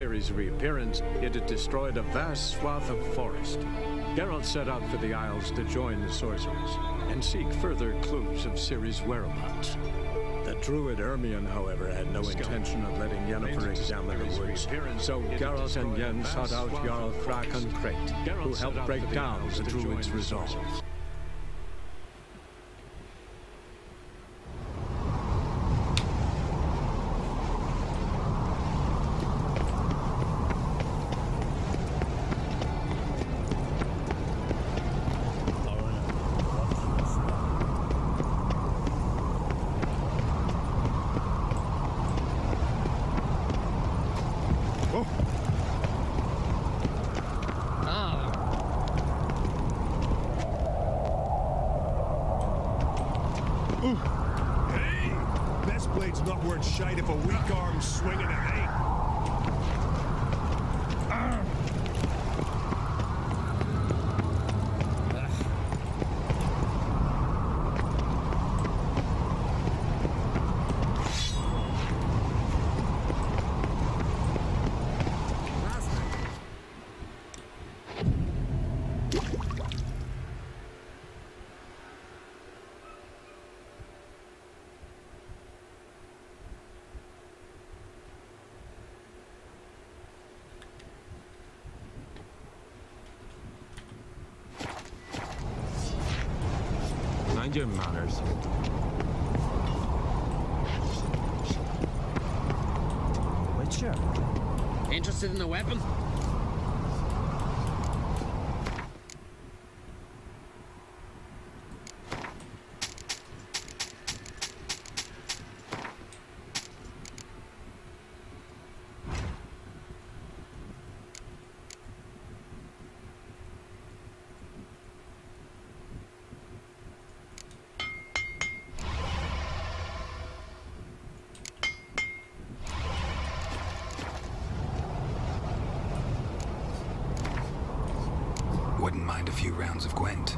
Ciri's reappearance, it had destroyed a vast swath of forest. Geralt set out for the Isles to join the sorcerers and seek further clues of Ciri's whereabouts. The druid Ermion, however, had no intention of letting Yennefer examine the woods, so Geralt and Yen sought out Jarl Kraken Crate, who helped break down the druid's resolve. Hey! Best blade's not worth shite if a weak arm's swinging a hay. Mind your manners. Witcher. Interested in the weapon? Wouldn't mind a few rounds of Gwent.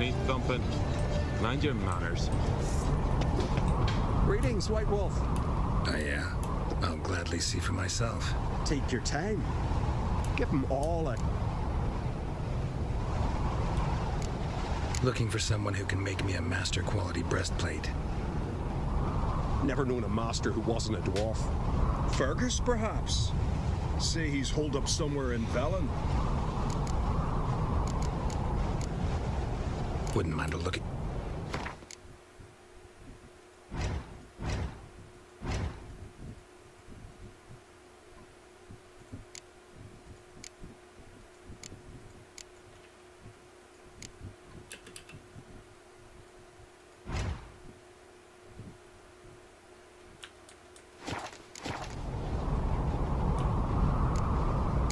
meat thumping. Mind your manners. Greetings, White Wolf. Oh, yeah? I'll gladly see for myself. Take your time. Give them all a... Looking for someone who can make me a master quality breastplate. Never known a master who wasn't a dwarf. Fergus, perhaps? Say he's holed up somewhere in Velen. Wouldn't mind a look at...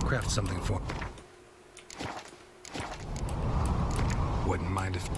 Craft something for... Wouldn't mind if...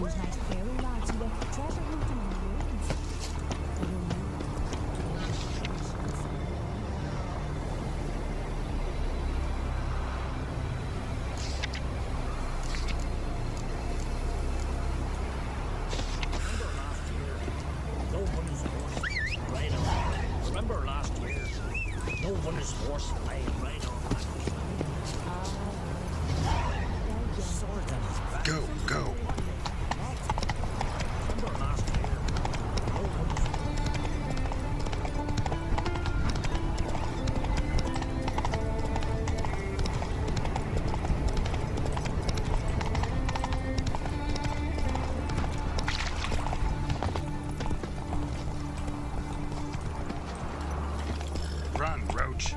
those nice fairy lads who went treasure hunting in the ruins. I don't know. Remember last year? No one is horse lying right on that. Sword and his back. Go, go. Remember last year? No one is Run, Roach.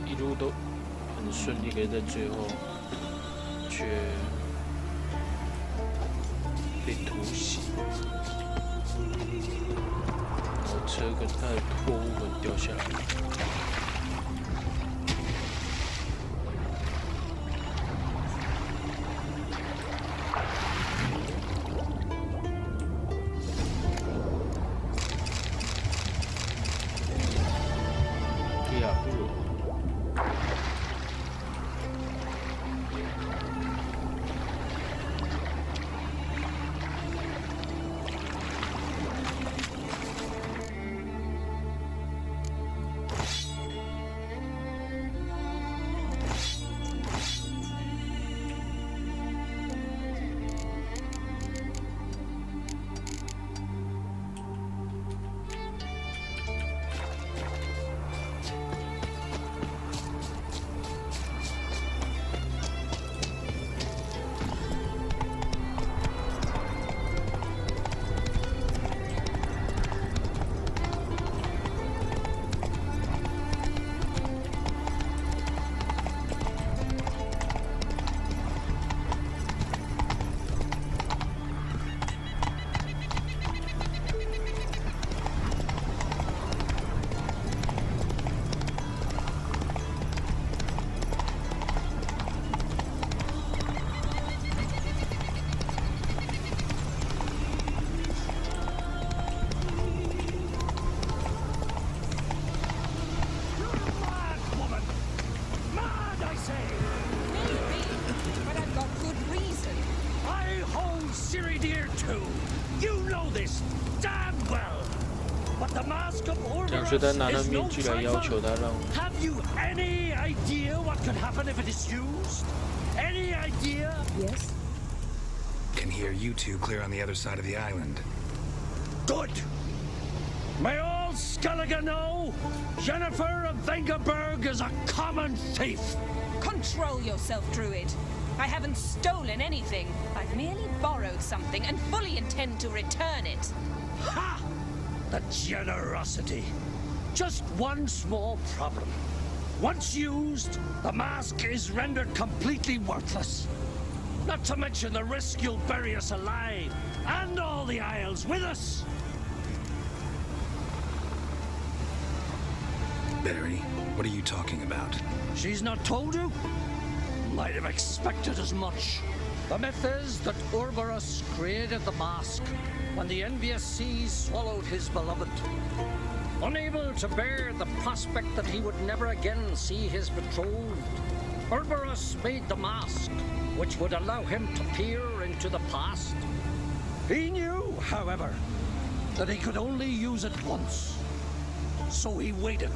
一路都很顺利，可是在最后却被突袭，然后车跟他的货物很掉下来。觉得拿了面具来要求他让 Have you any idea what could happen if it is used? Any idea? Yes? Can hear you two clear on the other side of the island. Good. May all Skellige know Jennifer of Vengerberg is a common thief. Control yourself, Druid. I haven't stolen anything. I've merely borrowed something and fully intend to return it. Ha! The generosity. Just one small problem. Once used, the mask is rendered completely worthless. Not to mention the risk you'll bury us alive, and all the Isles with us. Barry, what are you talking about? She's not told you? Might have expected as much. The myth is that Ouroboros created the mask when the envious seas swallowed his beloved. Unable to bear the prospect that he would never again see his betrothed, Ouroboros made the mask, which would allow him to peer into the past. He knew, however, that he could only use it once. So he waited.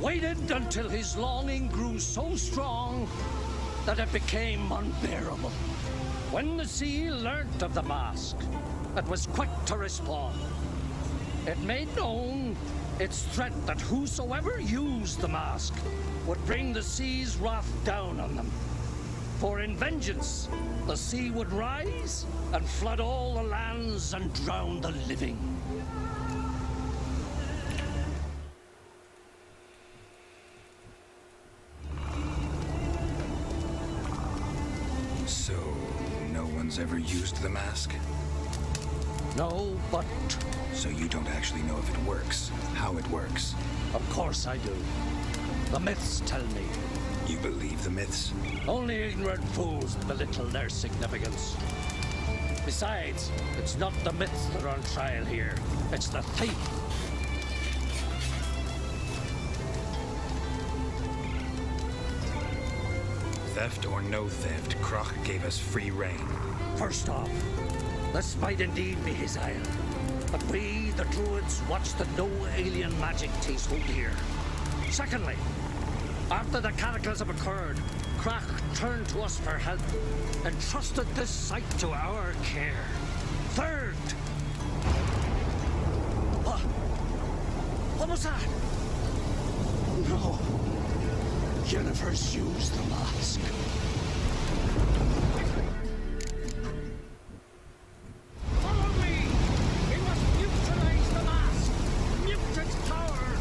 Waited until his longing grew so strong that it became unbearable. When the sea learnt of the mask, it was quick to respond. It made known its threat that whosoever used the mask would bring the sea's wrath down on them. For in vengeance, the sea would rise and flood all the lands and drown the living. So, no one's ever used the mask? No, but... So you don't actually know if it works, how it works? Of course I do. The myths tell me. You believe the myths? Only ignorant fools belittle their significance. Besides, it's not the myths that are on trial here. It's the thief. Theft or no theft, Krach gave us free rein. First off, this might indeed be his isle. But we, the Druids, watch that no alien magic takes hold here. Secondly, after the cataclysm occurred, Krach turned to us for help and trusted this site to our care. Third... What was that? No. Jennifer's used the mask. Follow me! We must neutralize the mask! Mute its power!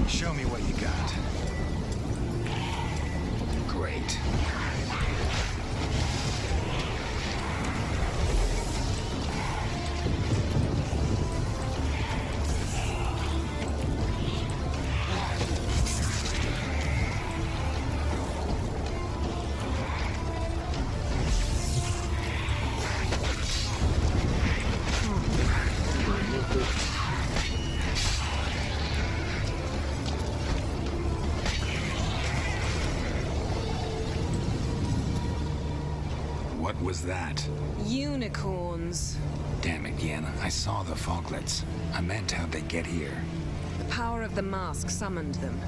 Show me what you got. Great. What was that? Unicorns. Damn it, Yenna. I saw the foglets. I meant how'd they get here? The power of the mask summoned them.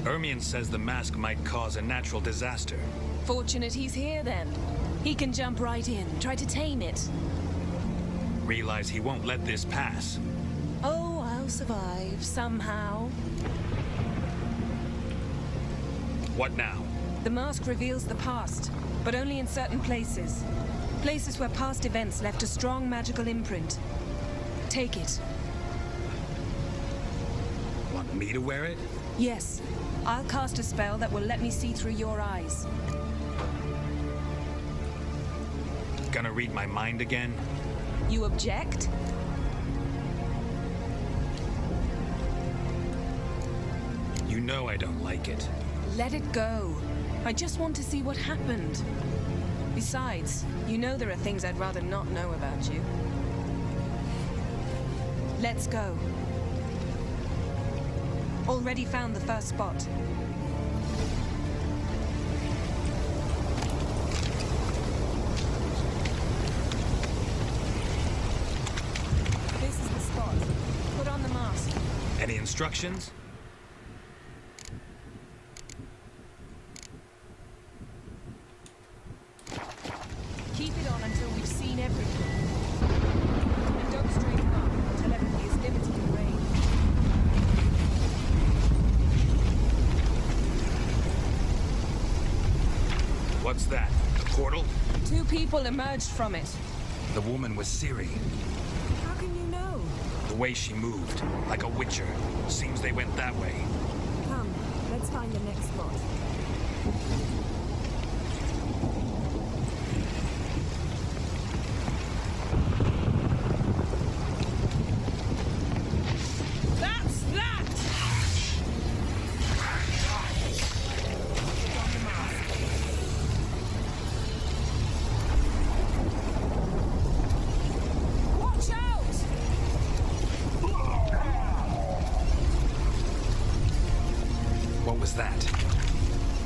Ermion says the mask might cause a natural disaster. Fortunate he's here then. He can jump right in, try to tame it. Realize he won't let this pass. Oh, I'll survive somehow. What now? The mask reveals the past, but only in certain places. Places where past events left a strong magical imprint. Take it. Want me to wear it? Yes. I'll cast a spell that will let me see through your eyes. Gonna read my mind again? You object? know I don't like it. Let it go. I just want to see what happened. Besides, you know there are things I'd rather not know about you. Let's go. Already found the first spot. This is the spot. Put on the mask. Any instructions? Keep it on until we've seen everything. And don't straighten up until everything is limited in range. What's that? A portal? 2 people emerged from it. The woman was Ciri. How can you know? The way she moved, like a witcher. Seems they went that way. Come, let's find the next spot. That's that! Watch out! What was that?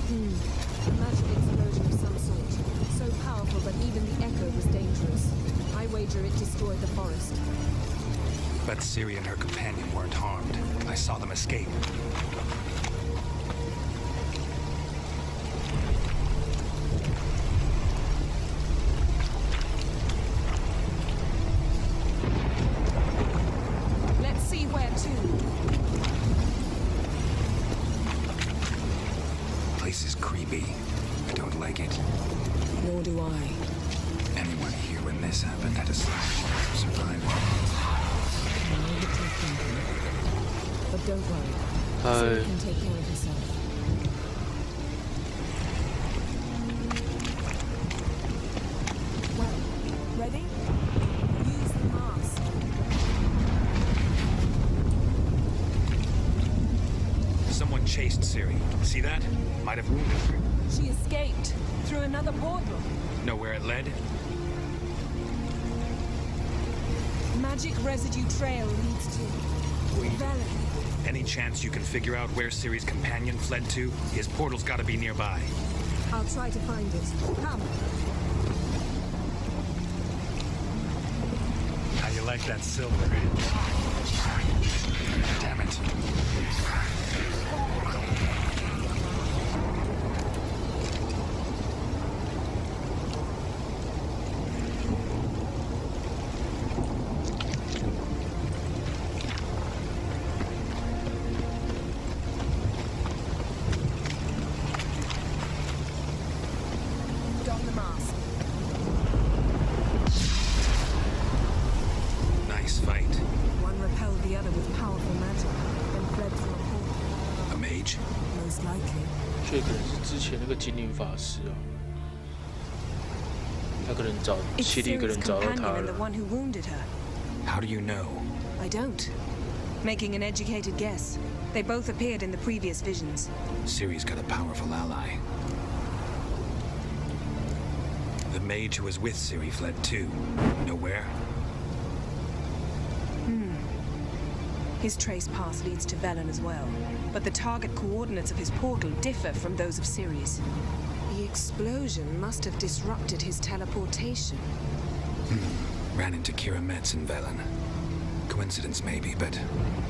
A magic explosion of some sort. So powerful that even the echo was dangerous. I wager it destroyed the forest. But Ciri and her companion weren't harmed. I saw them escape. Let's see where to. Place is creepy. I don't like it. Nor do I. Anyone here when this happened had a slight chance of survival. I know what you're thinking. But don't worry. Ciri can take care of herself. Well, ready? Use the mask. Someone chased Ciri. See that? Might have wounded her. She escaped through another portal. Know where it led? Magic residue trail leads to Velen. Any chance you can figure out where Ciri's companion fled to? His portal's gotta be nearby. I'll try to find it. Come. How you like that silver? Damn it. Don the mask. Nice fight. One repelled the other with powerful magic, then fled through a portal. A mage? Most likely. 这可能是之前那个精灵法师哦，他可能找 It's 七里可 Ciri's 能找到他 companion and the 了。 one who wounded her. How do you know? I don't. Making an educated guess. They both appeared in the previous visions. Ciri's got a powerful ally. The mage who was with Ciri fled too. Know where? His trace path leads to Velen as well. But the target coordinates of his portal differ from those of Ciri's. The explosion must have disrupted his teleportation. Ran into Kira Metz in Velen. Coincidence maybe, but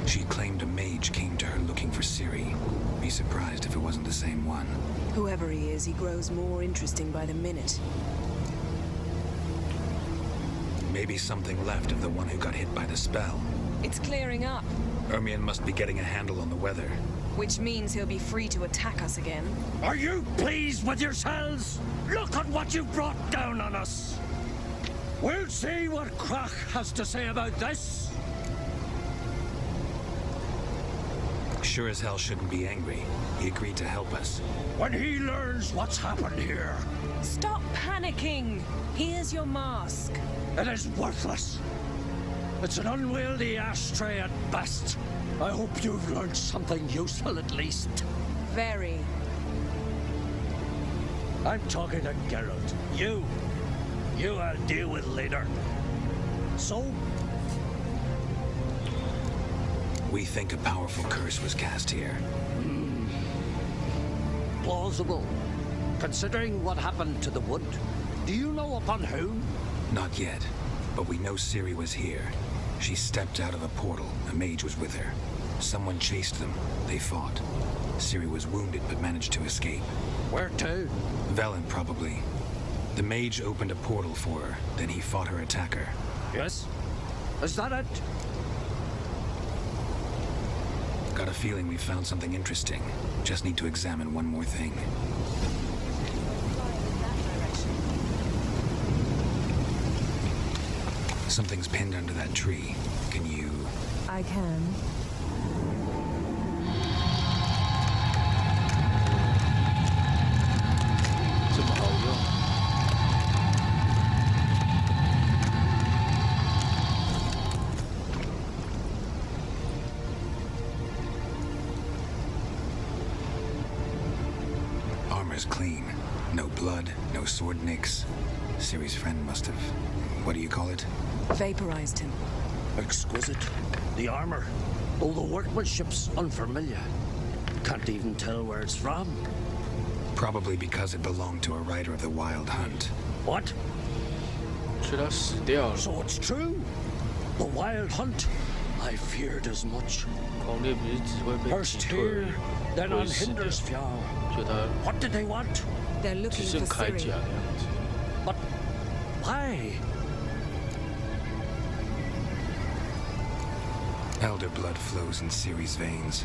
she claimed a mage came to her looking for Ciri. Be surprised if it wasn't the same one. Whoever he is, he grows more interesting by the minute. Maybe something left of the one who got hit by the spell. It's clearing up, Ermion must be getting a handle on the weather. which means he'll be free to attack us again. Are you pleased with yourselves? Look at what you brought down on us. We'll see what Krach has to say about this. Sure as hell shouldn't be angry. He agreed to help us. When he learns what's happened here, Stop panicking! Here's your mask. it is worthless. It's an unwieldy ashtray at best. I hope you've learned something useful at least. Very. I'm talking to Geralt. You I'll deal with later. So? We think a powerful curse was cast here. Plausible. Considering what happened to the wood, do you know upon whom? Not yet, but we know Ciri was here. She stepped out of a portal. A mage was with her. Someone chased them. They fought. Ciri was wounded but managed to escape. Where to? Velen, probably. The mage opened a portal for her, then he fought her attacker. Yes? Is that it? Got a feeling we found something interesting. Just need to examine one more thing. Something's pinned under that tree. Can you... I can. Armor's clean. No blood, no sword nicks. Ciri's friend must have... What do you call it? Vaporized him. Exquisite. The armor. All the workmanship's unfamiliar. Can't even tell where it's from. Probably because it belonged to a rider of the Wild Hunt. What? So it's true? The Wild Hunt? I feared as much. First here, then on Hindersfjall. What did they want? They're looking for Ciri. But why? Elder blood flows in Ciri's veins.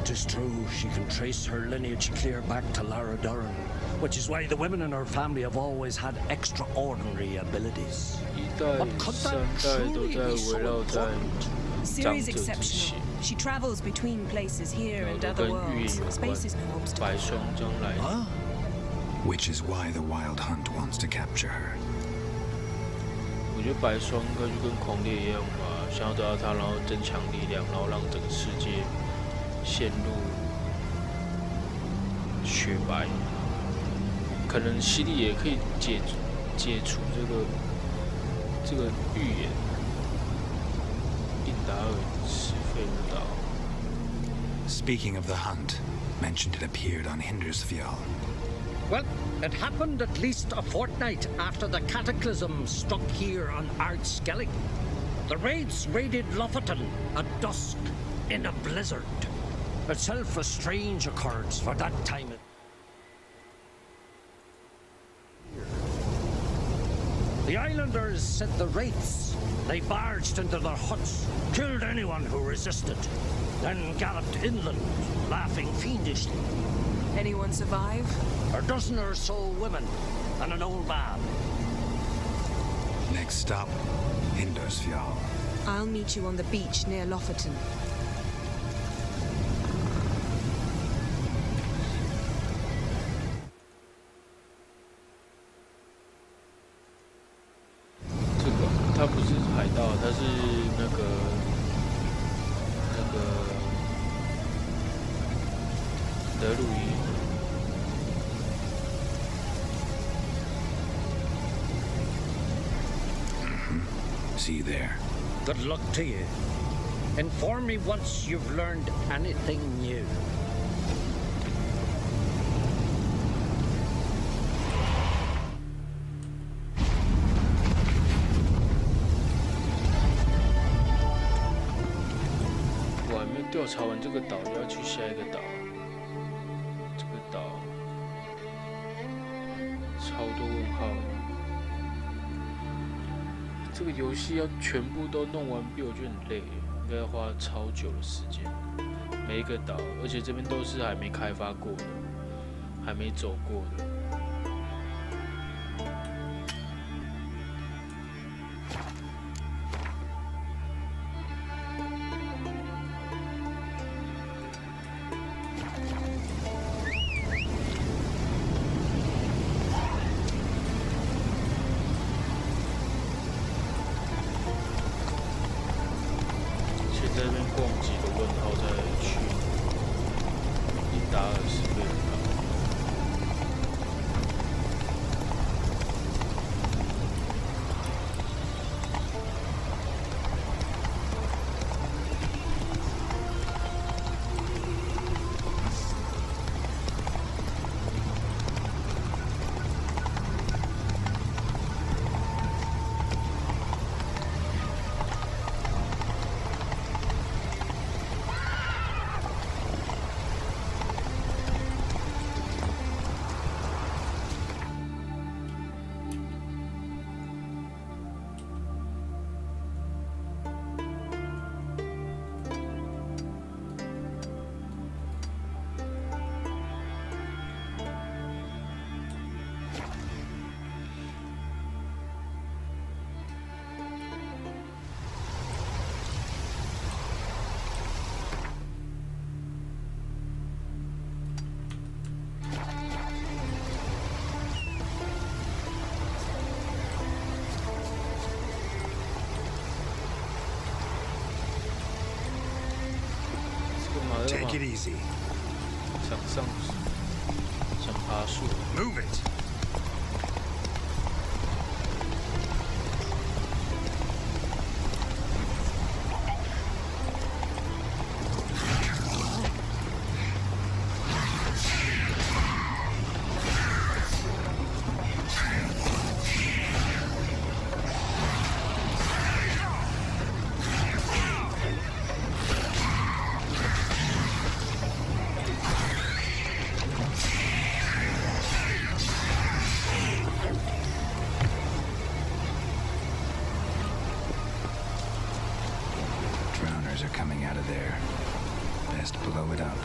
'Tis true, she can trace her lineage clear back to Lara Duran, which is why the women in her family have always had extraordinary abilities. But could that truly be so important? Ciri's exceptional. She travels between places here and other worlds. Space is no obstacle. Huh? Which is why the Wild Hunt wants to capture her. 我觉得白霜应该就跟狂烈一样吧，想要得到它，然后增强力量，然后让整个世界陷入雪白。可能犀利也可以解除这个预言。印达尔是费鲁岛。Speaking of the hunt, mentioned it appeared on Hindersfjall. Well, it happened at least a fortnight after the cataclysm struck here on Ardskellig. The raids raided Lofoten at dusk in a blizzard. Itself a strange occurrence for that time. The islanders sent the wraiths. They barged into their huts, killed anyone who resisted, then galloped inland, laughing fiendishly. Anyone survive? A dozen or so women and an old man. Next stop, Hindersfjall. I'll meet you on the beach near Lofoten.它不是海盗，它是那个德鲁伊。See you there. Good luck to you. Inform me once you've learned anything new.我还没调查完这个岛，要去下一个岛。这个岛超多问号的。这个游戏要全部都弄完毕，我觉得很累，应该要花超久的时间。每一个岛，而且这边都是还没开发过的，还没走过的。在这边逛几个问号再去1打20倍的卡。 Take it easy. 想上，想爬树。Move it. Are coming out of there. Best blow it up.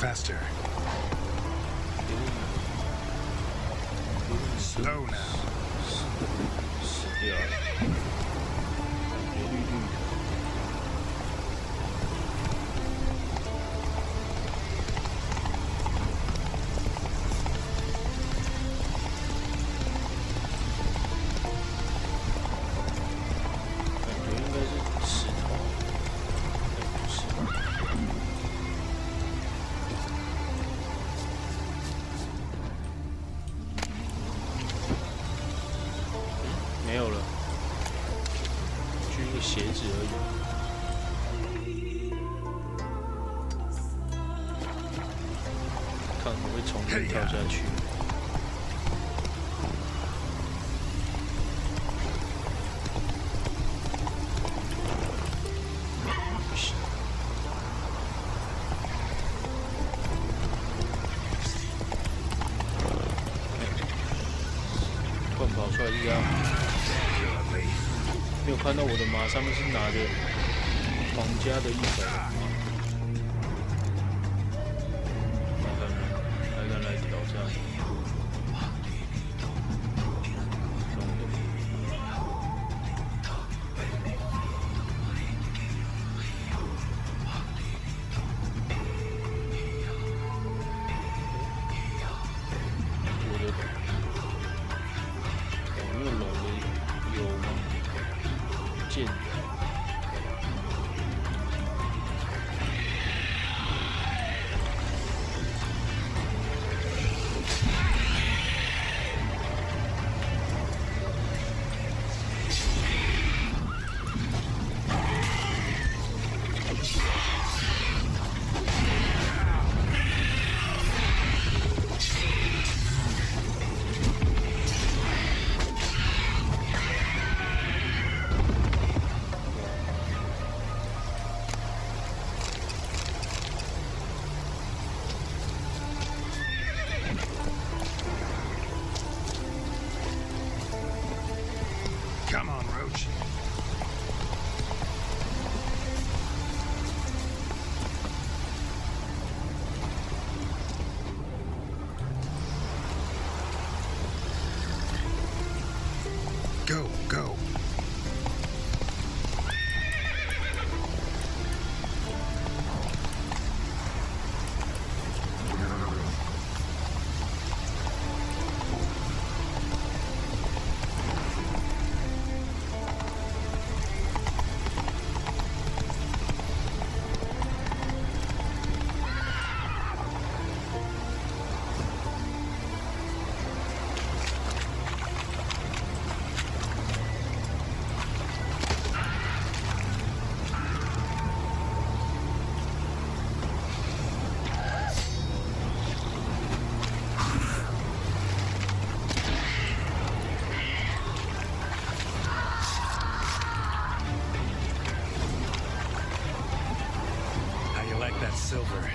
Faster. Slow now. 死掉了，感觉绿绿的。感觉应该是石头，不是。 没有了，就一个鞋子而已。看会不会从这跳下去。不行。突然跑出来一样。 没有看到我的马上面是拿着皇家的100吗？还敢来挑战？我的有没有龙的？有吗？剑的。forge. Go, go. Silver.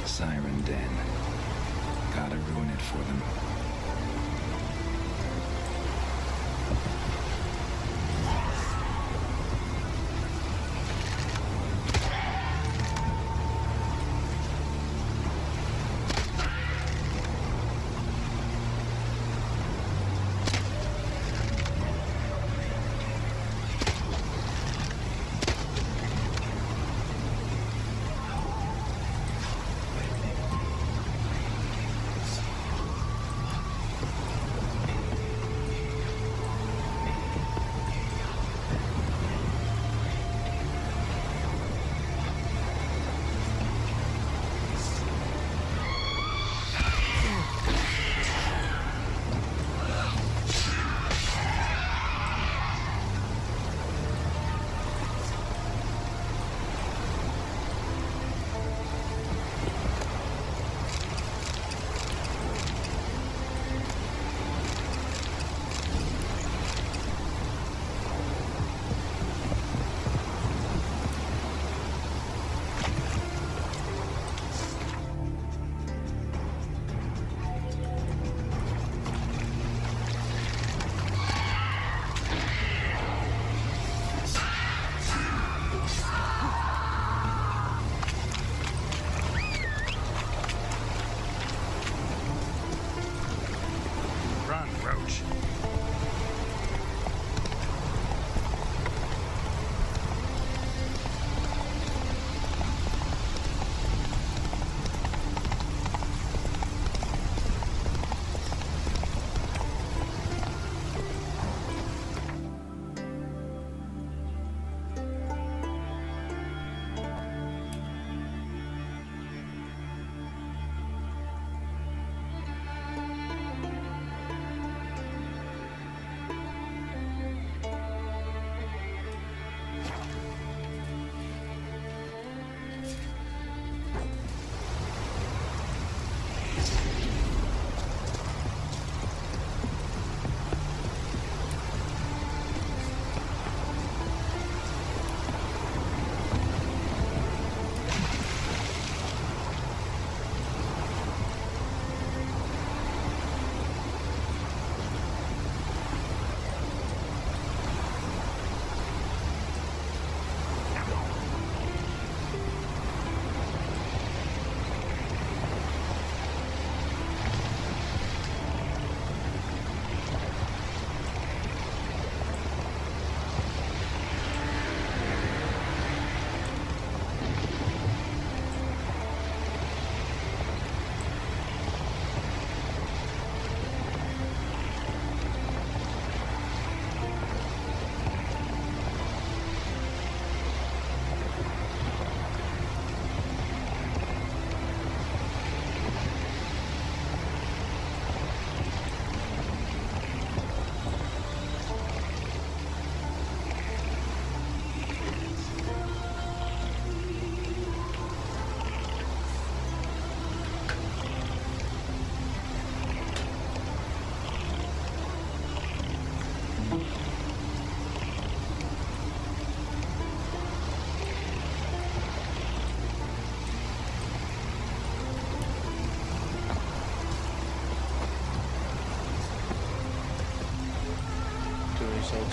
Siren Den. Gotta ruin it for them.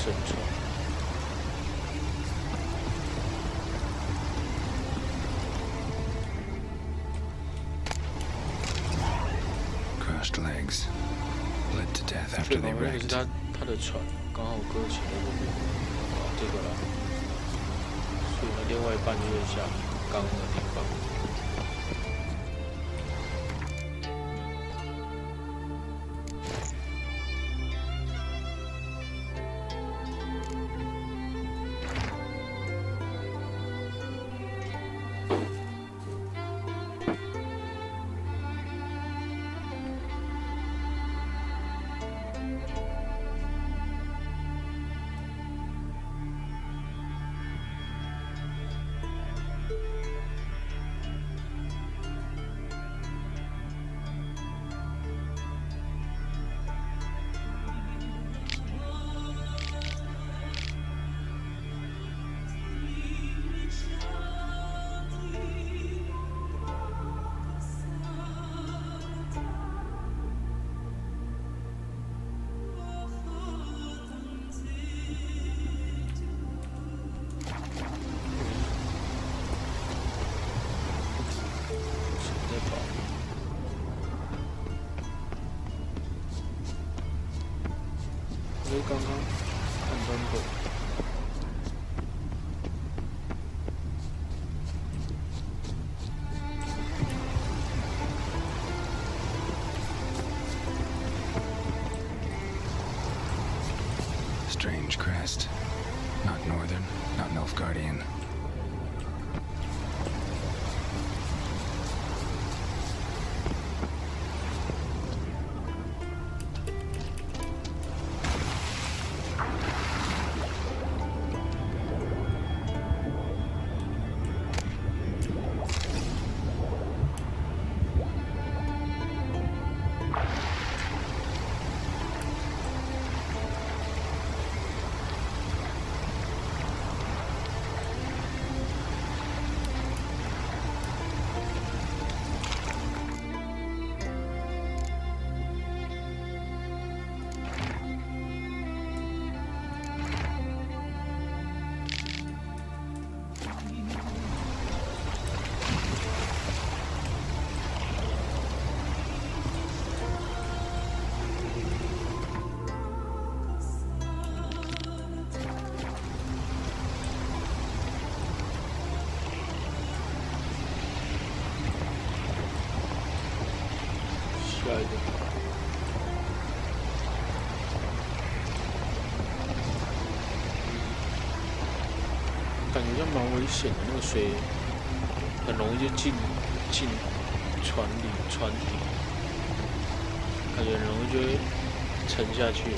沉船。Crushed legs, bled to death 最 after 旁 they 边那个是 wrecked. 他的船，刚好搁浅在这边，这个啦，所以呢，另外一半就是像刚刚的地方。刚刚看版本。Strange crest. Not Northern, not Nilfgaardian.感觉像蛮危险的，那个水很容易就进船底，感觉很容易就会沉下去。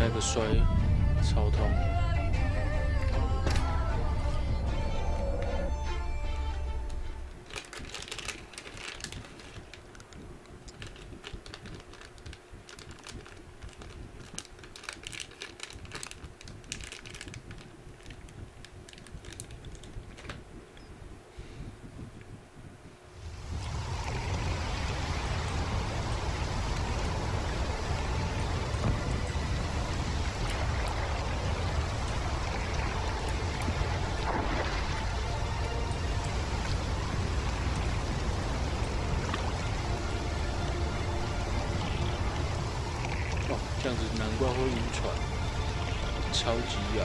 那个摔超痛。这样子难怪会晕船，超级咬。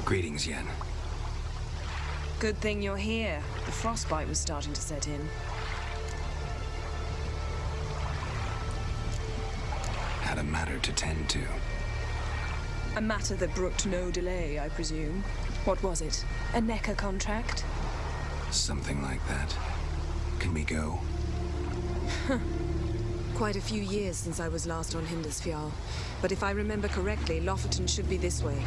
Greetings, Yen. Good thing you're here. The frostbite was starting to set in. Had a matter to tend to. A matter that brooked no delay, I presume. What was it? A NECA contract? Something like that. Can we go? Quite a few years since I was last on Hindusfjall. But if I remember correctly, Lofoten should be this way.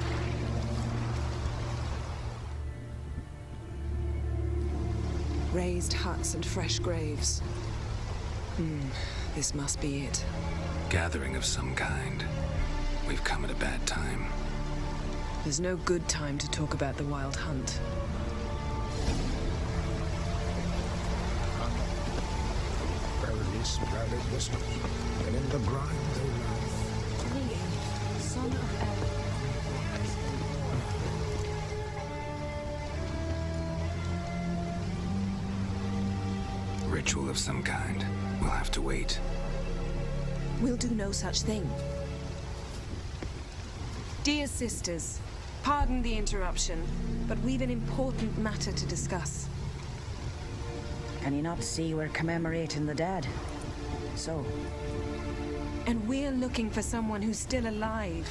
Raised huts and fresh graves. This must be it. Gathering of some kind. We've come at a bad time. There's no good time to talk about the Wild Hunt. Verily sprouted wisdom, and in the grind they lie. Son of El. Ritual of some kind. We'll have to wait. We'll do no such thing. Dear sisters, pardon the interruption, but we've an important matter to discuss. Can you not see we're commemorating the dead? So? And we're looking for someone who's still alive.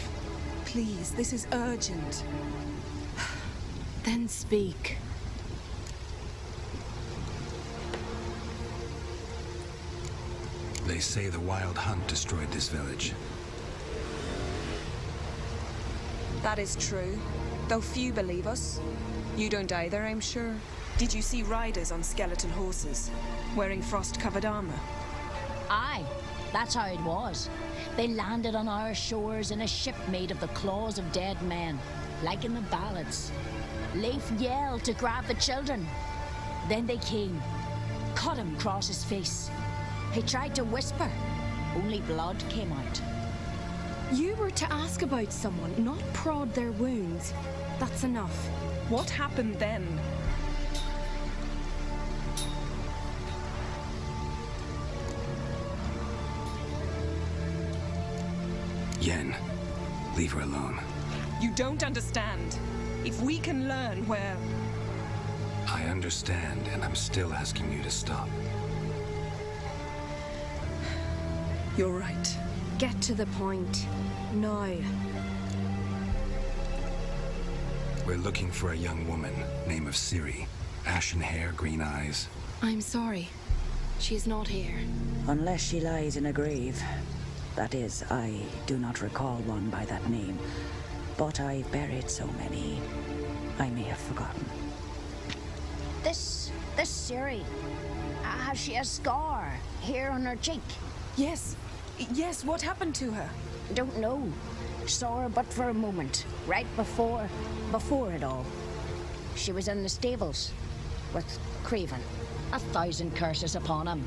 Please, this is urgent. Then speak. They say the Wild Hunt destroyed this village. That is true, though few believe us. You don't either, I'm sure. Did you see riders on skeleton horses, wearing frost-covered armor? Aye, that's how it was. They landed on our shores in a ship made of the claws of dead men, like in the ballads. Leif yelled to grab the children. Then they came, cut him across his face. He tried to whisper, only blood came out. You were to ask about someone, not prod their wounds. That's enough. What happened then? Yen, leave her alone. You don't understand. If we can learn where... I understand, and I'm still asking you to stop. You're right. Get to the point. Now. We're looking for a young woman, name of Ciri. Ashen hair, green eyes. I'm sorry. She is not here. Unless she lies in a grave. That is, I do not recall one by that name. But I've buried so many, I may have forgotten. This Ciri, has she a scar here on her cheek? Yes. Yes, what happened to her? Don't know. Saw her but for a moment, right before it all. She was in the stables with Craven. 1,000 curses upon him.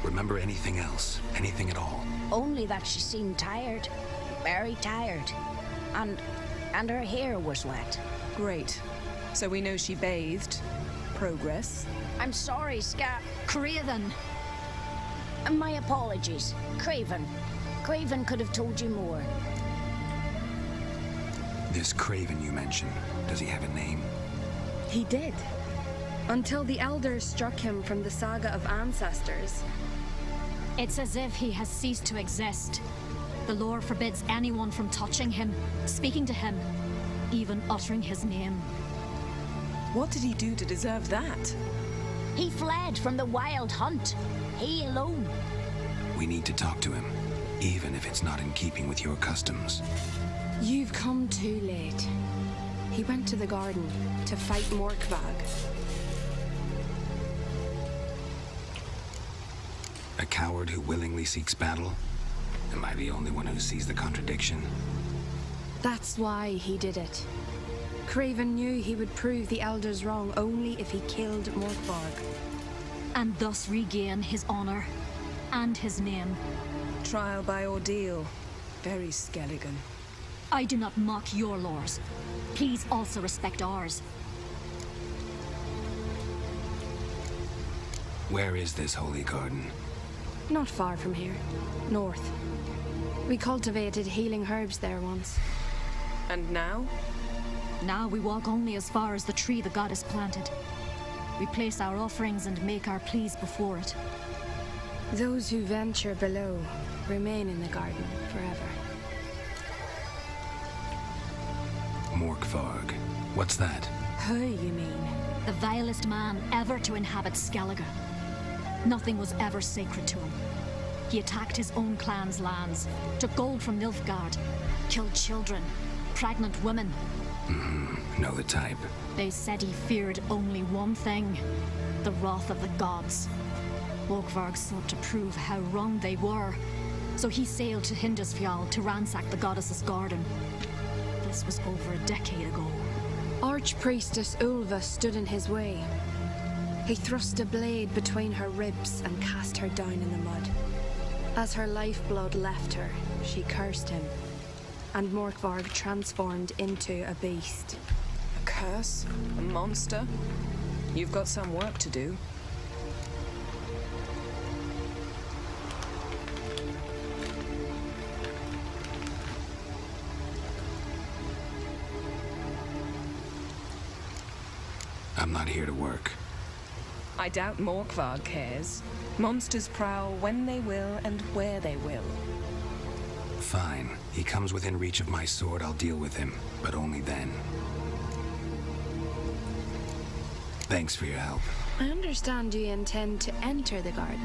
Remember anything else? Anything at all? Only that she seemed tired. Very tired. And her hair was wet. Great. So we know she bathed. Progress. I'm sorry, Craven! My apologies. Craven. Craven could have told you more. This Craven you mentioned, does he have a name? He did. Until the elders struck him from the saga of ancestors. It's as if he has ceased to exist. The lore forbids anyone from touching him, speaking to him, even uttering his name. What did he do to deserve that? He fled from the wild hunt. He alone. We need to talk to him, even if it's not in keeping with your customs. You've come too late. He went to the garden to fight Morkvag. A coward who willingly seeks battle? Am I the only one who sees the contradiction? That's why he did it. Craven knew he would prove the elders wrong only if he killed Morkvarg. And thus regain his honor and his name. Trial by ordeal. Very Skelligan. I do not mock your laws. Please also respect ours. Where is this holy garden? Not far from here. North. We cultivated healing herbs there once. And now? Now we walk only as far as the tree the goddess planted. We place our offerings and make our pleas before it. Those who venture below remain in the garden forever. Morkvarg. What's that? Who, you mean? The vilest man ever to inhabit Skellige. Nothing was ever sacred to him. He attacked his own clan's lands, took gold from Nilfgaard, killed children, pregnant women. Know the type. They said he feared only one thing, the wrath of the gods. Morkvarg sought to prove how wrong they were, so he sailed to Hindisfjall to ransack the goddess's garden. This was over a decade ago. Archpriestess Ulva stood in his way. He thrust a blade between her ribs and cast her down in the mud. As her lifeblood left her, she cursed him, and Morkvarg transformed into a beast. A curse? A monster? You've got some work to do. I'm not here to work. I doubt Morkvarg cares. Monsters prowl when they will and where they will. Fine. He comes within reach of my sword, I'll deal with him. But only then. Thanks for your help. I understand you intend to enter the garden.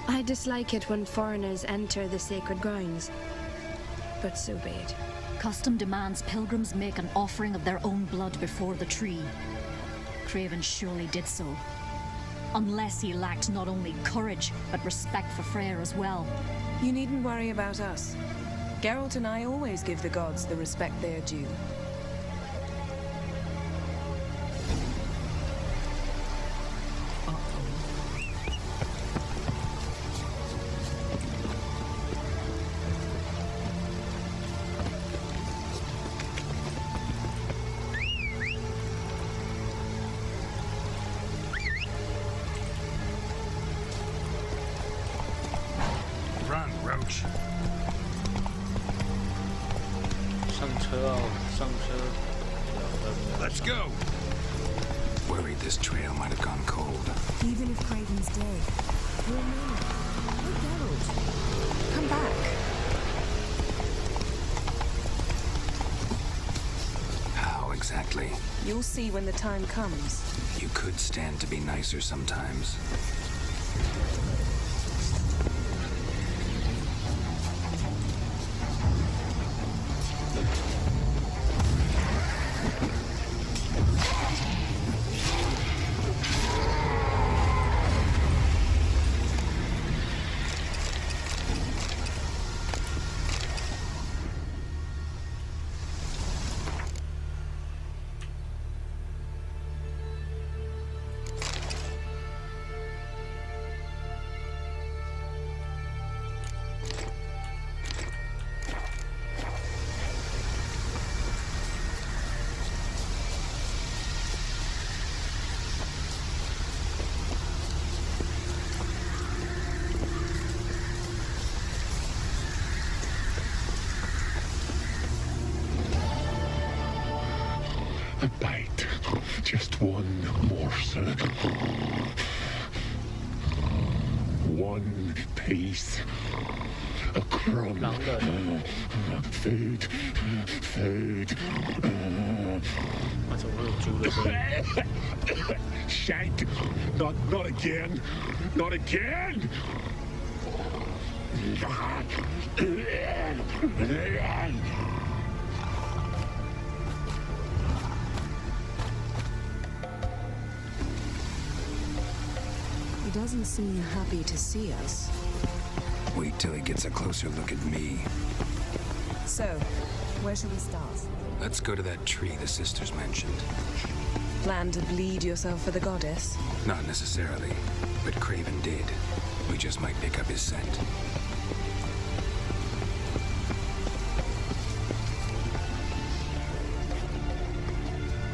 I dislike it when foreigners enter the sacred grounds. But so be it. Custom demands pilgrims make an offering of their own blood before the tree. Craven surely did so. Unless he lacked not only courage, but respect for Freyr as well. You needn't worry about us. Geralt and I always give the gods the respect they are due. Run, Roach. 上车哦，上车。 Let's go. Worried this trail might have gone cold. Even if Craven's dead, we're remaining. Look, Geralt. Come back. exactly. You'll see when the time comes. You could stand to be nicer sometimes. A bite. Just one morsel. One piece. A crumb. Food. Food. Shite. Not again. Not again. He doesn't seem happy to see us. Wait till he gets a closer look at me. So, where shall we start? Let's go to that tree the sisters mentioned. Plan to bleed yourself for the goddess? Not necessarily, but Craven did. We just might pick up his scent.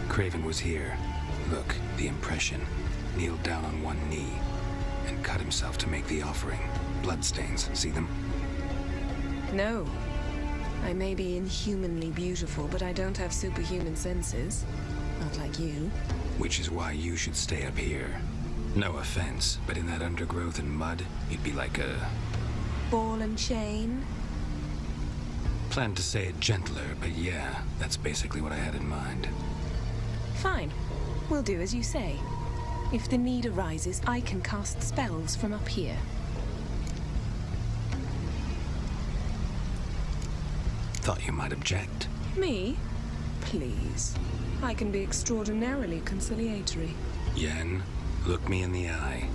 Craven was here. Look, the impression. Kneeled down on one knee and cut himself to make the offering. Bloodstains, see them? No. I may be inhumanly beautiful, but I don't have superhuman senses. Not like you. Which is why you should stay up here. No offense, but in that undergrowth and mud, you'd be like a... ball and chain? Planned to say it gentler, but yeah, that's basically what I had in mind. Fine. We'll do as you say. If the need arises, I can cast spells from up here. Thought you might object. Me? Please. I can be extraordinarily conciliatory. Yen, look me in the eye.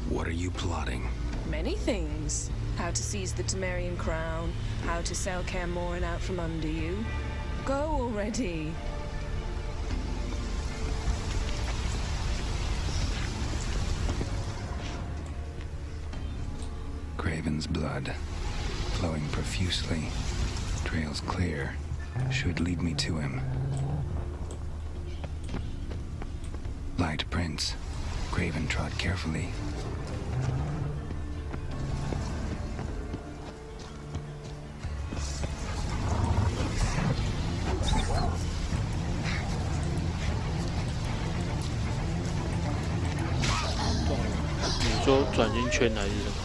What are you plotting? Many things. How to seize the Temerian crown, how to sell Kaer Morhen out from under you. Go already. Craven's blood, flowing profusely, trails clear, should lead me to him. Light prints. Craven trod carefully.你说转进圈还是什么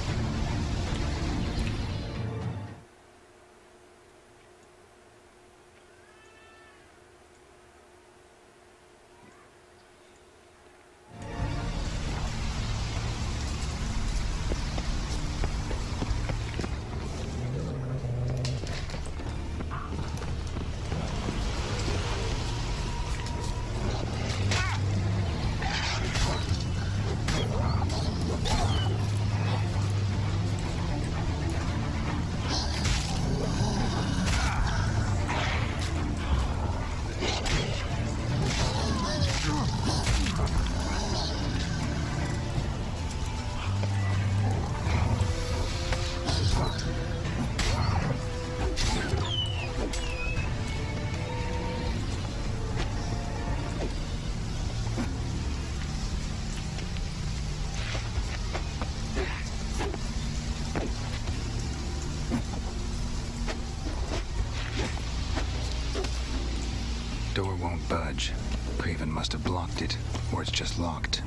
？Door won't budge. Craven must have blocked it, or it's just locked.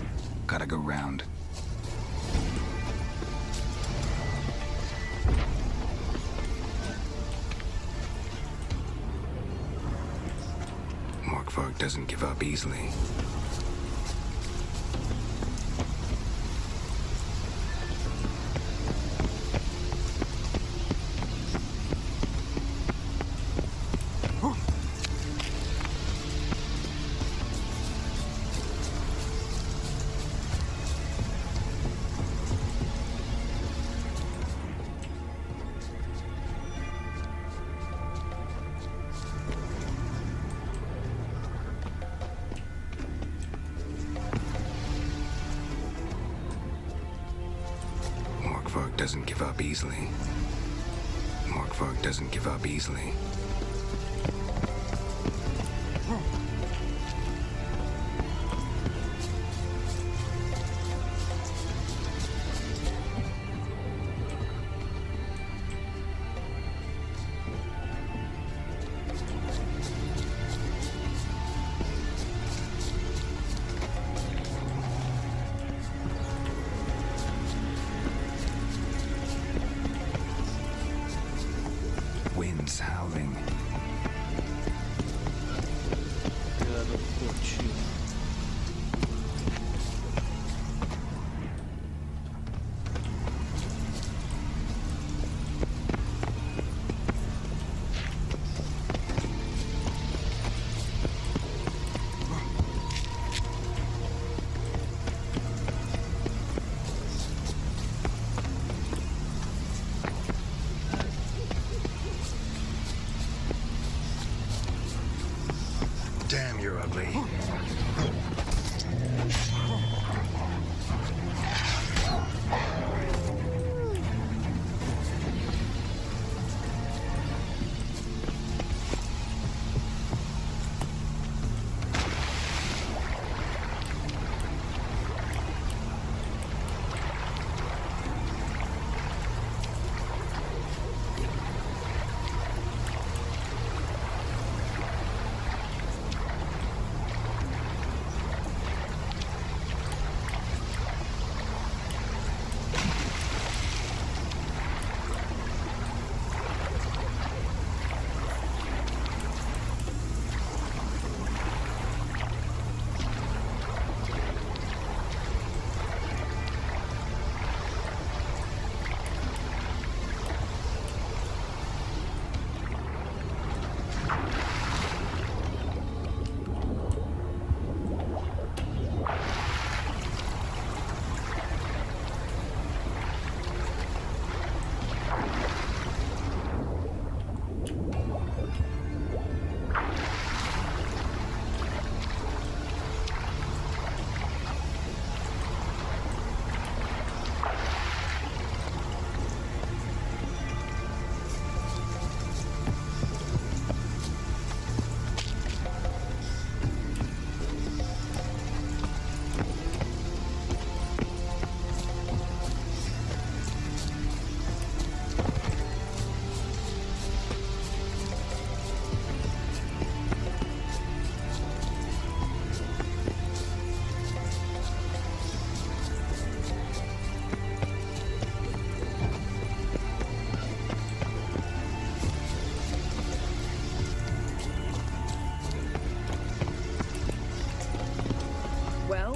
Gotta go round. More Morkvark doesn't give up easily. Morkvark doesn't give up easily. Morkvark doesn't give up easily. Winds howling. Damn, you're ugly.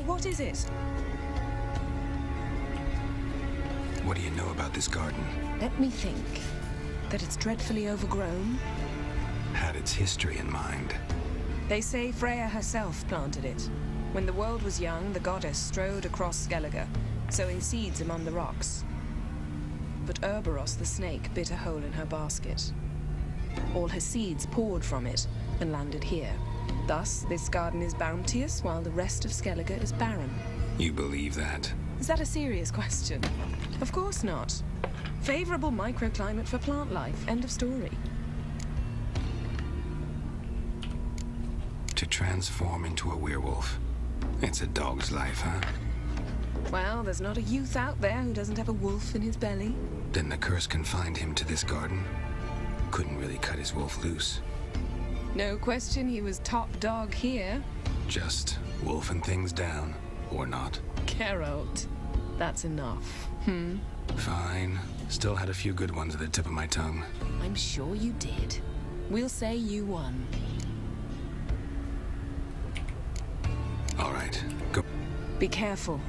What is it? What do you know about this garden? Let me think. That it's dreadfully overgrown? Had its history in mind. They say Freya herself planted it. When the world was young, the goddess strode across Skellige, sowing seeds among the rocks. But Urboros the snake bit a hole in her basket. All her seeds poured from it and landed here. Thus, this garden is bounteous, while the rest of Skellige is barren. You believe that? Is that a serious question? Of course not. Favorable microclimate for plant life. End of story. To transform into a werewolf. It's a dog's life, huh? Well, there's not a youth out there who doesn't have a wolf in his belly. Then the curse confined him to this garden? Couldn't really cut his wolf loose. No question he was top dog here. Just wolfing things down, or not. Geralt, that's enough. Fine. Still had a few good ones at the tip of my tongue. I'm sure you did. We'll say you won. Be careful.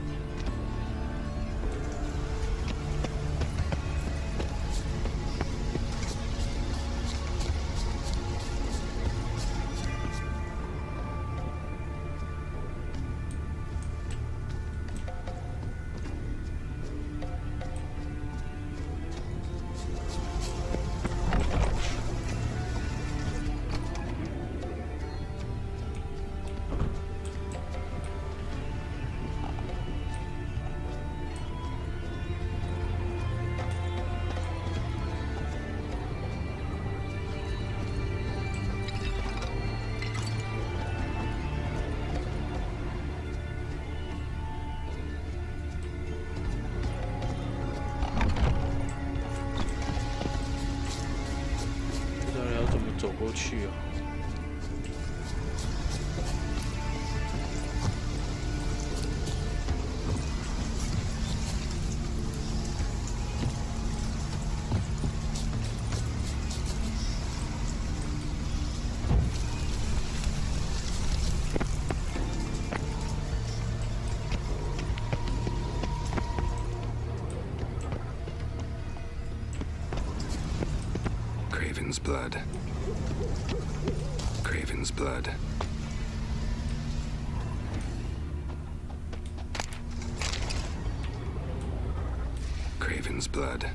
走过去啊。Craven's blood. Craven's blood. Craven's blood.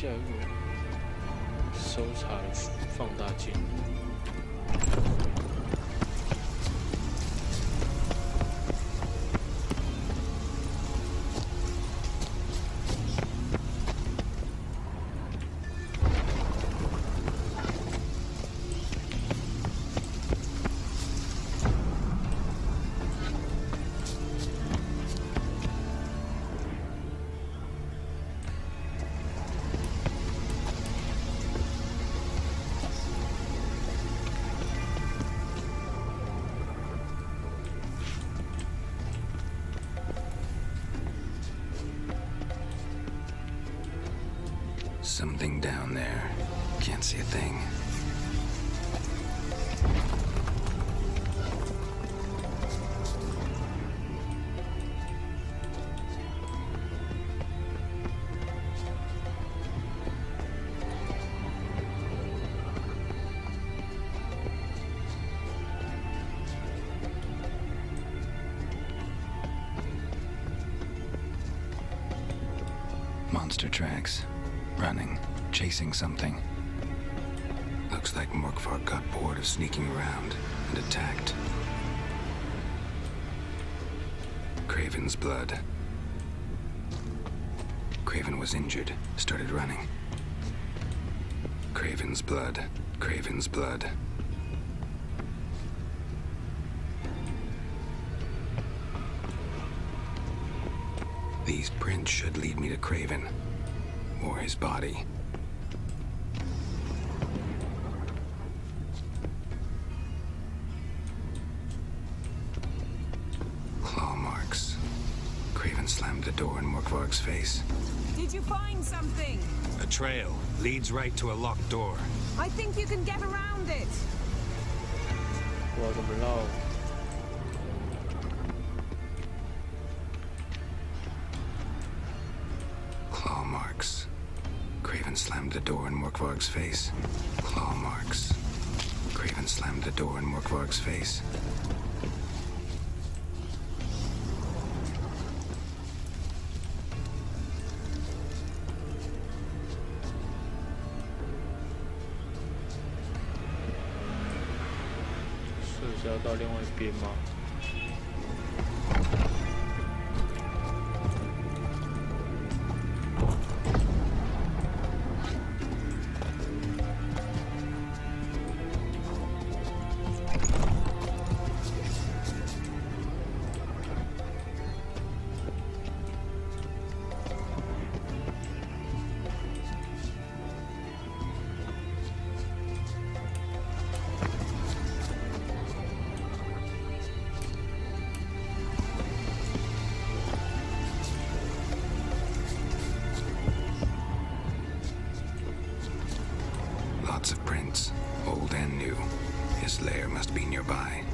下一个搜查的放大镜。Something down there. Can't see a thing. Monster tracks. running, chasing something. Looks like Morkvarg got bored of sneaking around and attacked. Craven's blood. Craven was injured, started running. Craven's blood. Craven's blood. These prints should lead me to Craven, or his body. Claw marks. Craven slammed the door in Morkvarg's face. Did you find something? A trail leads right to a locked door. I think you can get around it. Welcome below. Claw marks. Craven slammed the door in Morkvarg's face. Claw marks. Craven slammed the door in Morkvarg's face.是要到另外一边吗？Lots of prints, old and new. His lair must be nearby.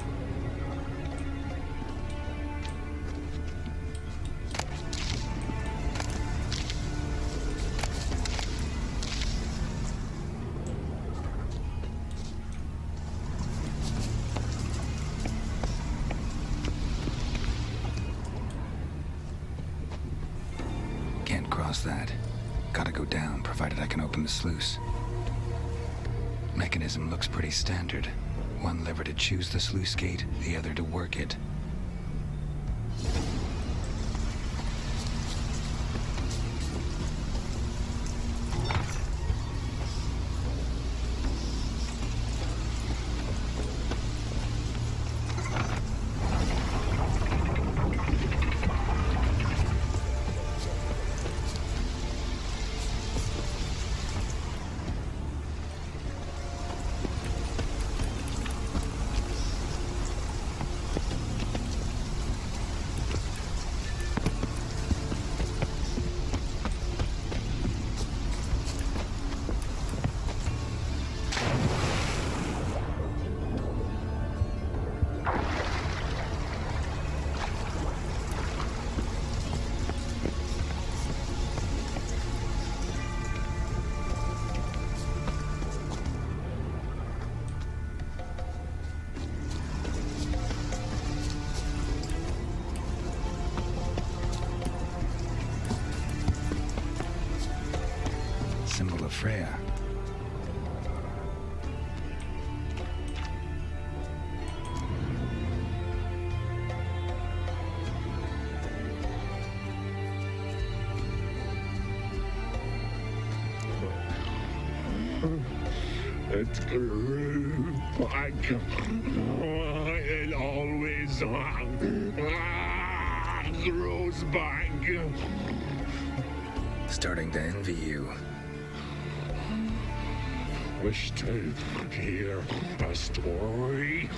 Can't cross that. Gotta go down, provided I can open the sluice. Mechanism looks pretty standard. One lever to choose the sluice gate, the other to work it. Symbol of Freya. It grew back. It always grows back. Starting to envy you. Wish to hear a story?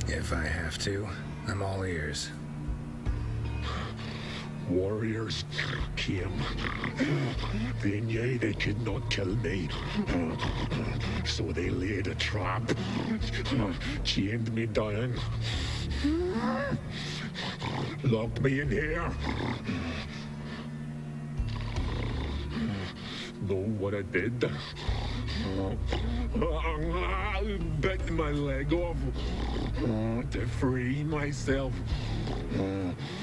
If I have to, I'm all ears. Warriors came. They knew they could not kill me. So they laid a trap. Chained me down. Locked me in here. Know what I did? Bit my leg off to free myself.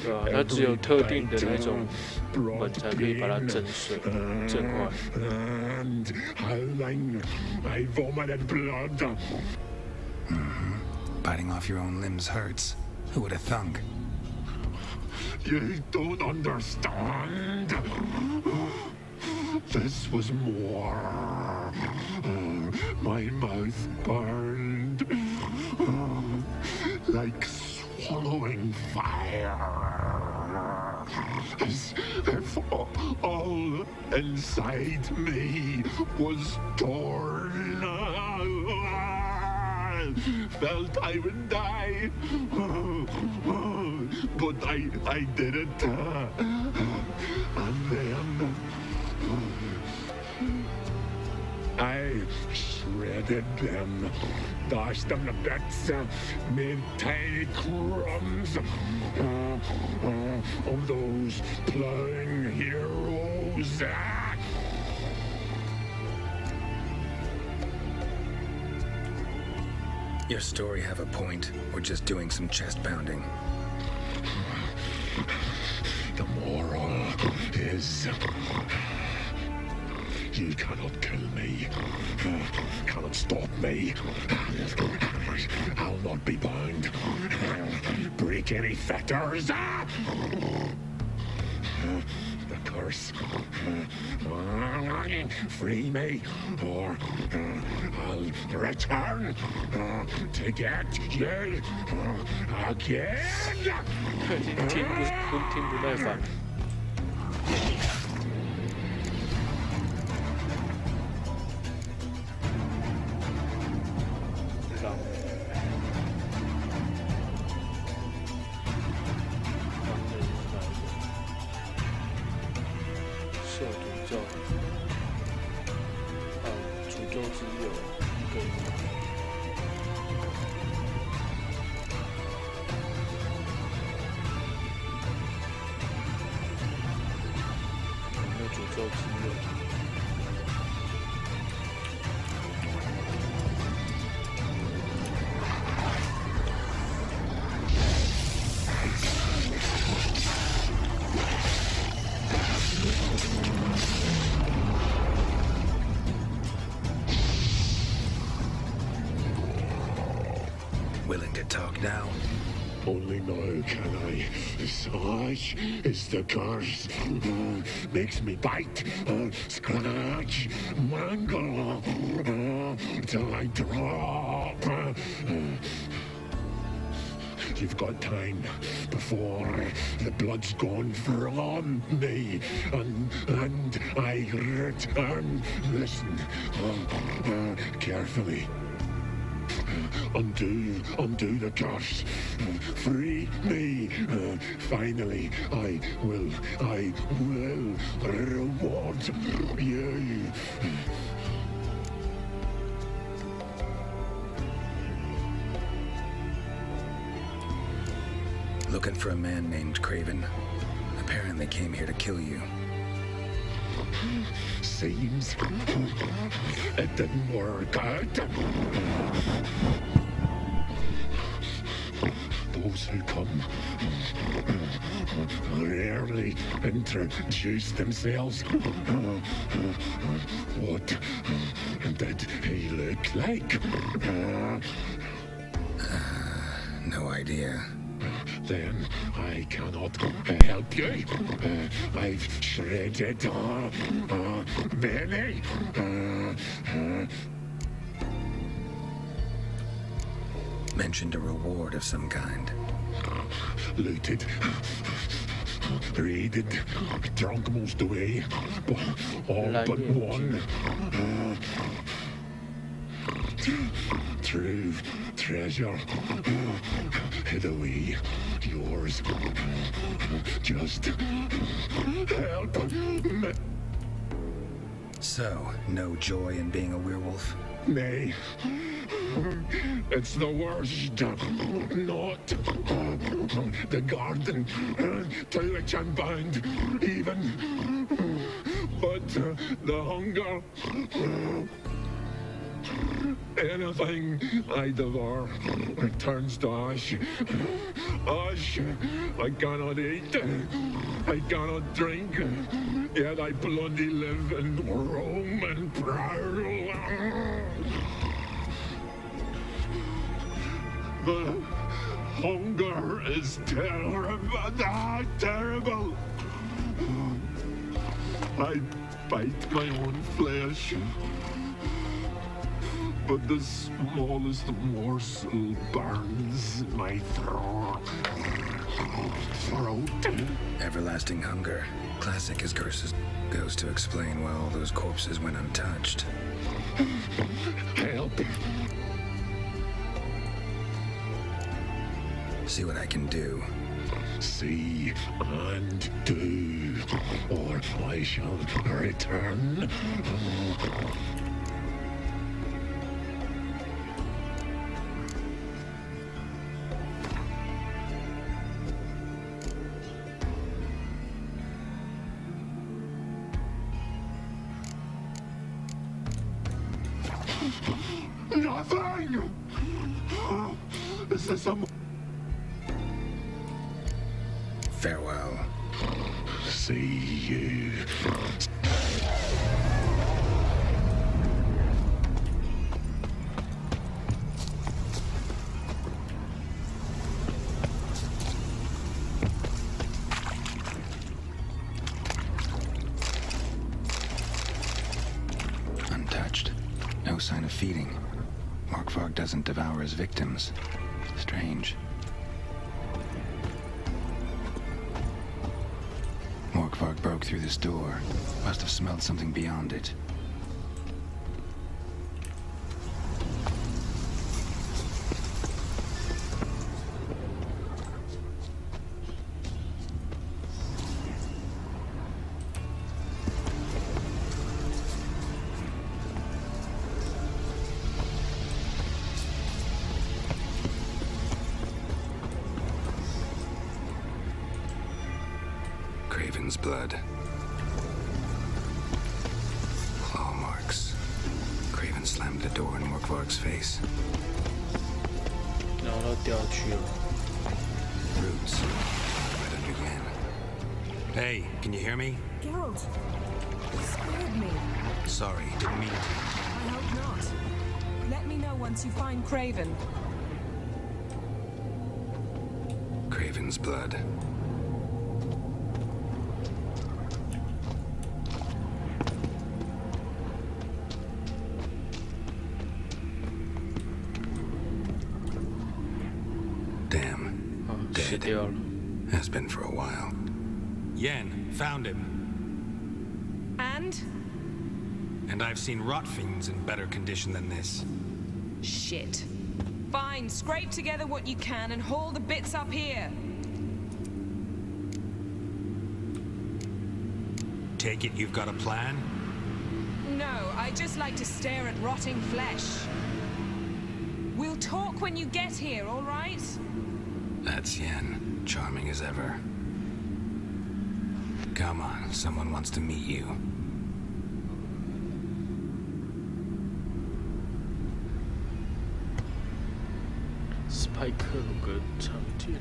对啊，它只有特定的那种门才可以把它震碎、震坏。And howling, I vomited blood. Biting off your own limbs hurts. Who would have thunk? You don't understand. This was more. My mouth burned like swallowing fire. As if all inside me was torn. Felt I would die, but I did it. And then I shredded them, dashed them to bits, made tiny crumbs of those plowing heroes. Your story have a point, or just doing some chest pounding? The moral is you cannot kill me, cannot stop me. I'll not be bound. Break any fetters. The curse. Free me, or I'll return to get you again. 听不耐烦。Willing to talk now? Only now can I. Such is the curse. Makes me bite, scratch, mangle, till I drop. You've got time before the blood's gone from me, and I return. Listen, carefully. Undo the curse. Free me. Finally, I will reward you. Looking for a man named Craven. Apparently came here to kill you. Seems it didn't work out. Those who come rarely introduce themselves. What did he look like? No idea. Then I cannot help you. I've shredded many. Mentioned a reward of some kind. Looted, raided, drunk most away. All but one. True treasure hid away. Yours. Just help me. So, no joy in being a werewolf? Nay. It's the worst. Not the garden to which I'm bound, even. But the hunger. Anything I devour turns to ash. Ash I cannot eat, I cannot drink, yet I bloody live and roam and prowl. The hunger is terrible, terrible. I bite my own flesh, but the smallest morsel burns in my throat. Everlasting hunger. Classic as curses. Goes to explain why all those corpses went untouched. Help. See what I can do. See and do, or I shall return. Nothing! Is there some... Farewell. See you. Untouched. No sign of feeding. Morkvarg doesn't devour his victims. Strange. Morkvarg broke through this door. Must have smelled something beyond it. Craven's blood. Claw marks. Craven slammed the door in Morkvarg's face. Roots. Right under Yen. Hey, can you hear me? Geralt, you scared me. Sorry, didn't mean to. I hope not. Let me know once you find Craven. Craven's blood. Has been for a while. Yen, found him. And I've seen rot fiends in better condition than this. Shit. Fine, scrape together what you can and haul the bits up here. Take it you've got a plan? No, I just like to stare at rotting flesh. We'll talk when you get here, all right? That's Yen. Charming as ever. Come on, someone wants to meet you. Spike有个长剑。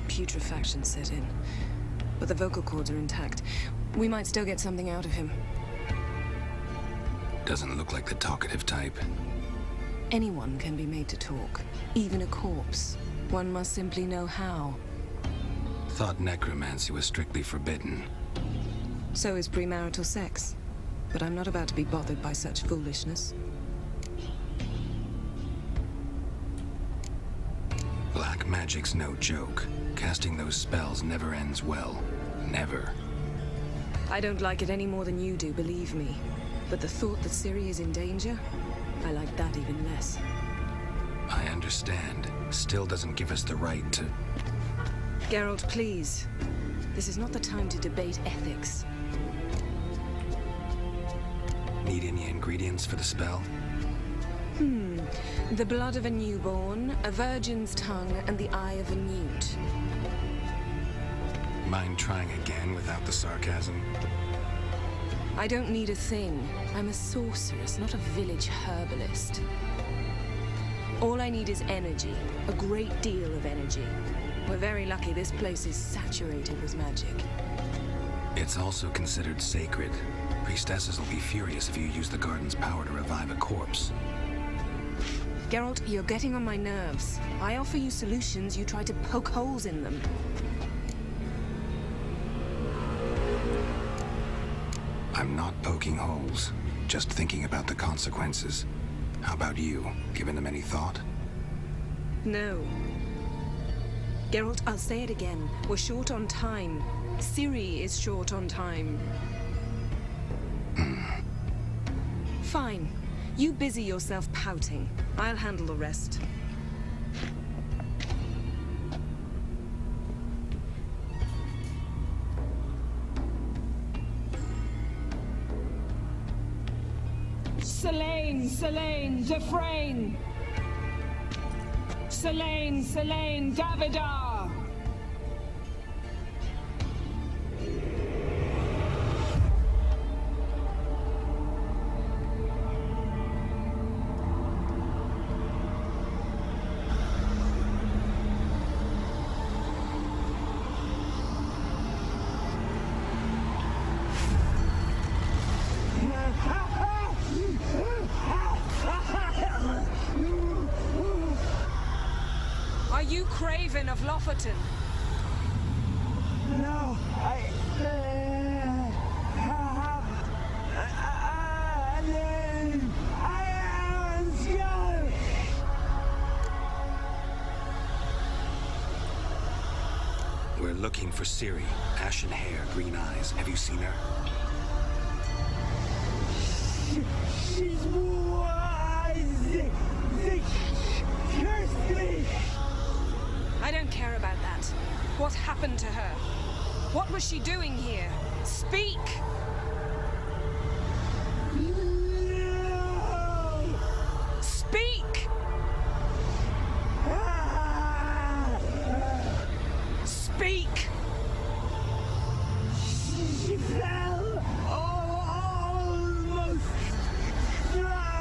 Putrefaction set in. But the vocal cords are intact. We might still get something out of him. Doesn't look like the talkative type. Anyone can be made to talk. Even a corpse. One must simply know how. Thought necromancy was strictly forbidden. So is premarital sex. But I'm not about to be bothered by such foolishness. Black magic's no joke. Casting those spells never ends well. Never. I don't like it any more than you do, believe me. But the thought that Ciri is in danger? I like that even less. I understand. Still doesn't give us the right to... Geralt, please. This is not the time to debate ethics. Need any ingredients for the spell? The blood of a newborn, a virgin's tongue, and the eye of a newt. Mind trying again without the sarcasm? I don't need a thing. I'm a sorceress, not a village herbalist. All I need is energy. A great deal of energy. We're very lucky this place is saturated with magic. It's also considered sacred. Priestesses will be furious if you use the garden's power to revive a corpse. Geralt, you're getting on my nerves. I offer you solutions, you try to poke holes in them. I'm not poking holes, just thinking about the consequences. How about you? Given them any thought? No. Geralt, I'll say it again. We're short on time. Ciri is short on time. Fine. You busy yourself pouting. I'll handle the rest. Selene, Defrain! Selene, Davidar! Are you Craven of Lofoten? No, We're looking for Ciri. Ashen hair, green eyes. Have you seen her? she's wise! Curse me! I don't care about that. What happened to her? What was she doing here? Speak! No! Speak! Speak! She fell! Almost drowned!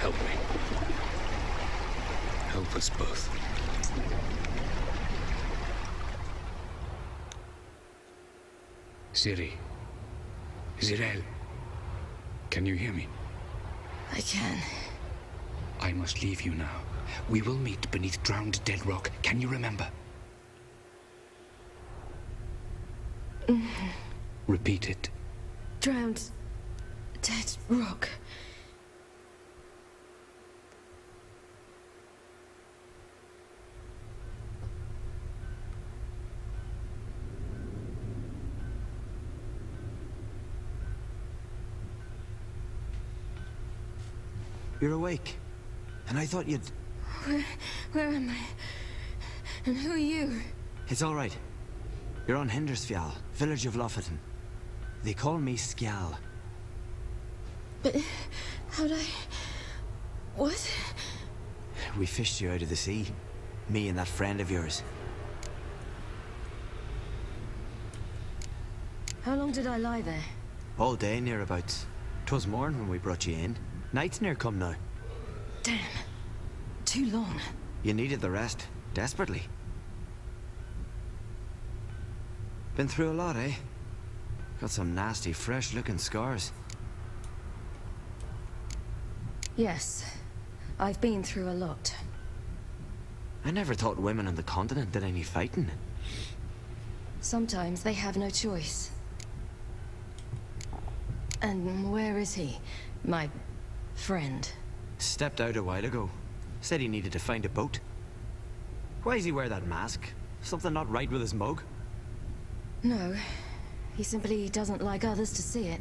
Help me. Help us both. Ciri. Zirel. Can you hear me? I can. I must leave you now. We will meet beneath drowned dead rock. Can you remember? Repeat it. Drowned dead rock. You're awake. And I thought you'd... Where am I? And who are you? It's all right. You're on Hindersfjall, village of Lofoten. They call me Skjal. But how'd I... What? We fished you out of the sea. Me and that friend of yours. How long did I lie there? All day, nearabouts. 'Twas morn when we brought you in. Night's near come now. Damn. Too long. You needed the rest. Desperately. Been through a lot, eh? Got some nasty, fresh-looking scars. Yes. I've been through a lot. I never thought women on the continent did any fighting. Sometimes they have no choice. And where is he? My friend. Stepped out a while ago. Said he needed to find a boat. Why does he wear that mask? Something not right with his mug? No. He simply doesn't like others to see it.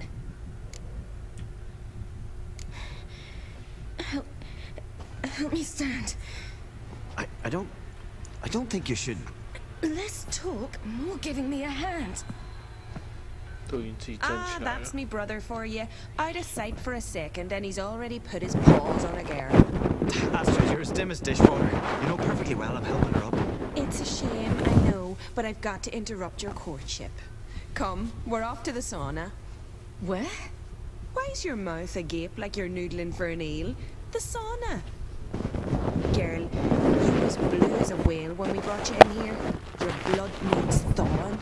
Help me stand. I don't think you should. Less talk, more giving me a hand. Ah, that's me brother for you. Out of sight for a second, and he's already put his paws on a girl. Astrid, you're as dim as dishwater. You know perfectly well I'm helping her up. It's a shame, I know, but I've got to interrupt your courtship. Come, we're off to the sauna. Where? Why's your mouth agape like you're noodling for an eel? The sauna. Girl, you was blue as a whale when we brought you in here. Your blood needs thawing.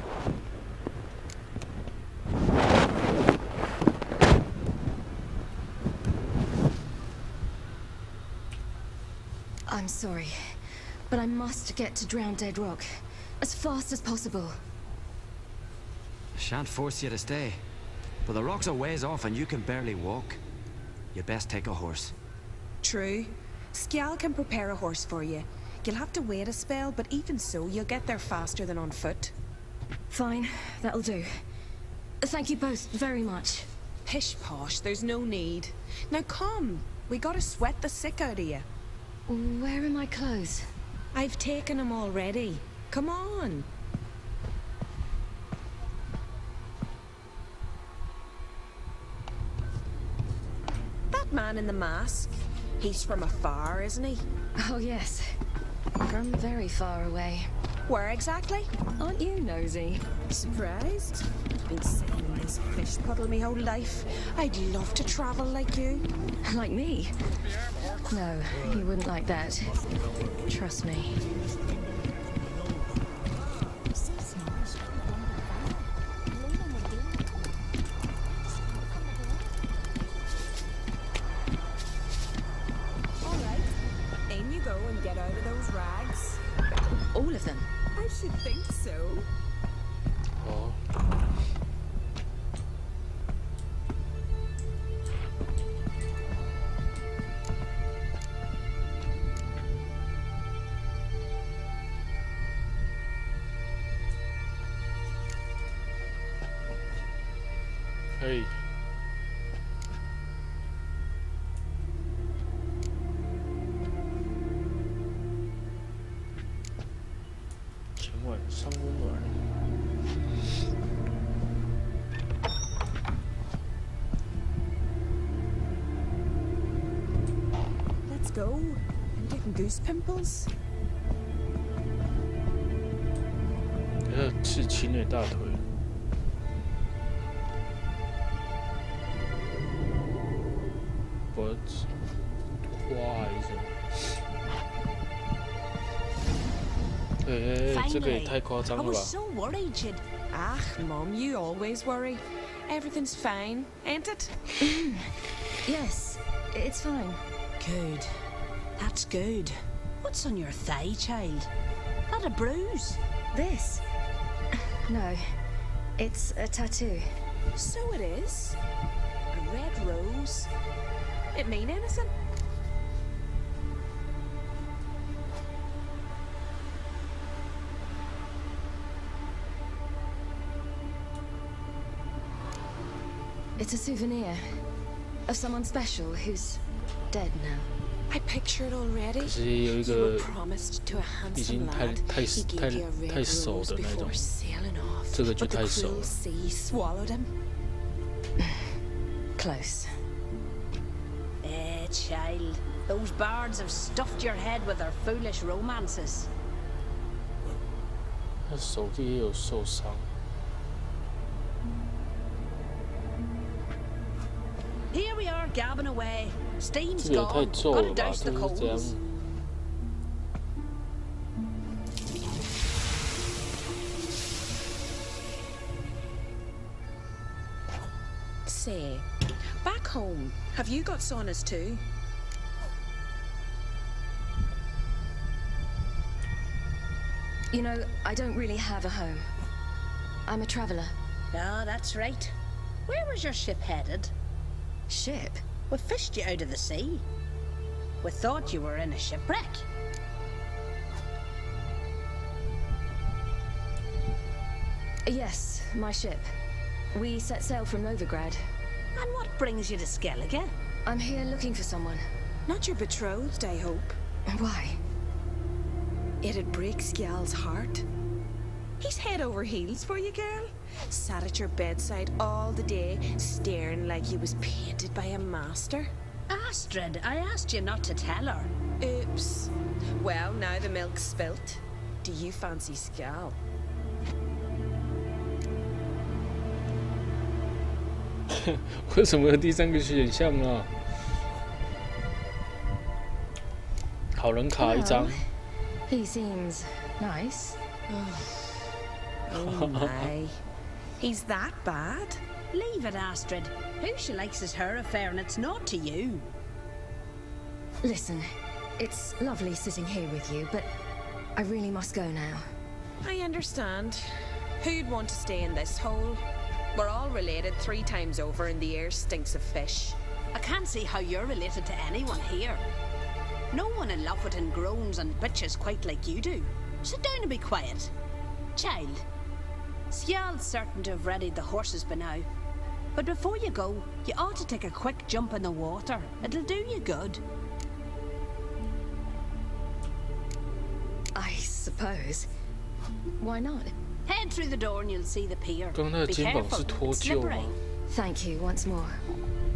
I'm sorry, but I must get to Drowned Dead Rock as fast as possible. Shan't force you to stay, but the rock's a ways off and you can barely walk. You best take a horse. True. Skjal can prepare a horse for you. You'll have to wait a spell, but even so, you'll get there faster than on foot. Fine, that'll do. Thank you both very much. Pish posh, there's no need. Now come, we gotta sweat the sick out of you. Where are my clothes? I've taken them already. Come on. That man in the mask, he's from afar, isn't he? Oh yes, from very far away. Where exactly? Aren't you nosy? Surprised? I've been sitting in this fish puddle my whole life. I'd love to travel like you. Like me? No, you wouldn't like that. Trust me. Alright, in you go and get out of those rags. All of them? I should think so. Oh. Hey. Let's go. I'm getting goose pimples. 刺青的大腿。But why is it? 这个也太夸张了吧 I was so worried you'd... Ah, Mom, you always worry. Everything's fine, ain't it? Yes, it's fine. Good. That's good. What's on your thigh, child? Not a bruise? This? No, it's a tattoo. So it is. A red rose. It mean anything? It's a souvenir of someone special who's dead now. I picture it already. 可是有一 You 个 were promised to a 已 handsome 经 lad. He gave you a red 太熟 rose 的那种 before sailing off. 这个就 But the 太熟 cruel 了 sea swallowed him. Close. Child. Those bards have stuffed your head with their foolish romances. 他手臂也有受伤。 Here we are gabbing away. Steam's 这个也太 gone. 皱 Gotta 了吧？ douse 这 the 是这样。 coals. Say, back home, have you got saunas too? You know, I don't really have a home. I'm a traveler. Ah, that's right. Where was your ship headed? Ship? We fished you out of the sea. We thought you were in a shipwreck. Yes, my ship. We set sail from Novigrad. And what brings you to Skellige? I'm here looking for someone. Not your betrothed, I hope. Why? It'd break Skjal's heart. He's head over heels for you, girl. Sat at your bedside all the day, staring like he was painted by a master. Astrid, I asked you not to tell her. Oops. Well, now the milk's spilt. Do you fancy Skjal? 为什么有第三个选项呢？好人卡一张。He seems nice. Oh my. He's that bad? Leave it, Astrid. Who she likes is her affair, and it's not to you. Listen, it's lovely sitting here with you, but I really must go now. I understand. Who'd want to stay in this hole? We're all related 3 times over, and the air stinks of fish. I can't see how you're related to anyone here. No one in Lofoten groans and bitches quite like you do. Sit down and be quiet. Child, Skjal's certain to have readied the horses by now. But before you go, you ought to take a quick jump in the water. It'll do you good. I suppose. Why not? Head through the door and you'll see the pier. Be careful, it's slippery. Thank you once more.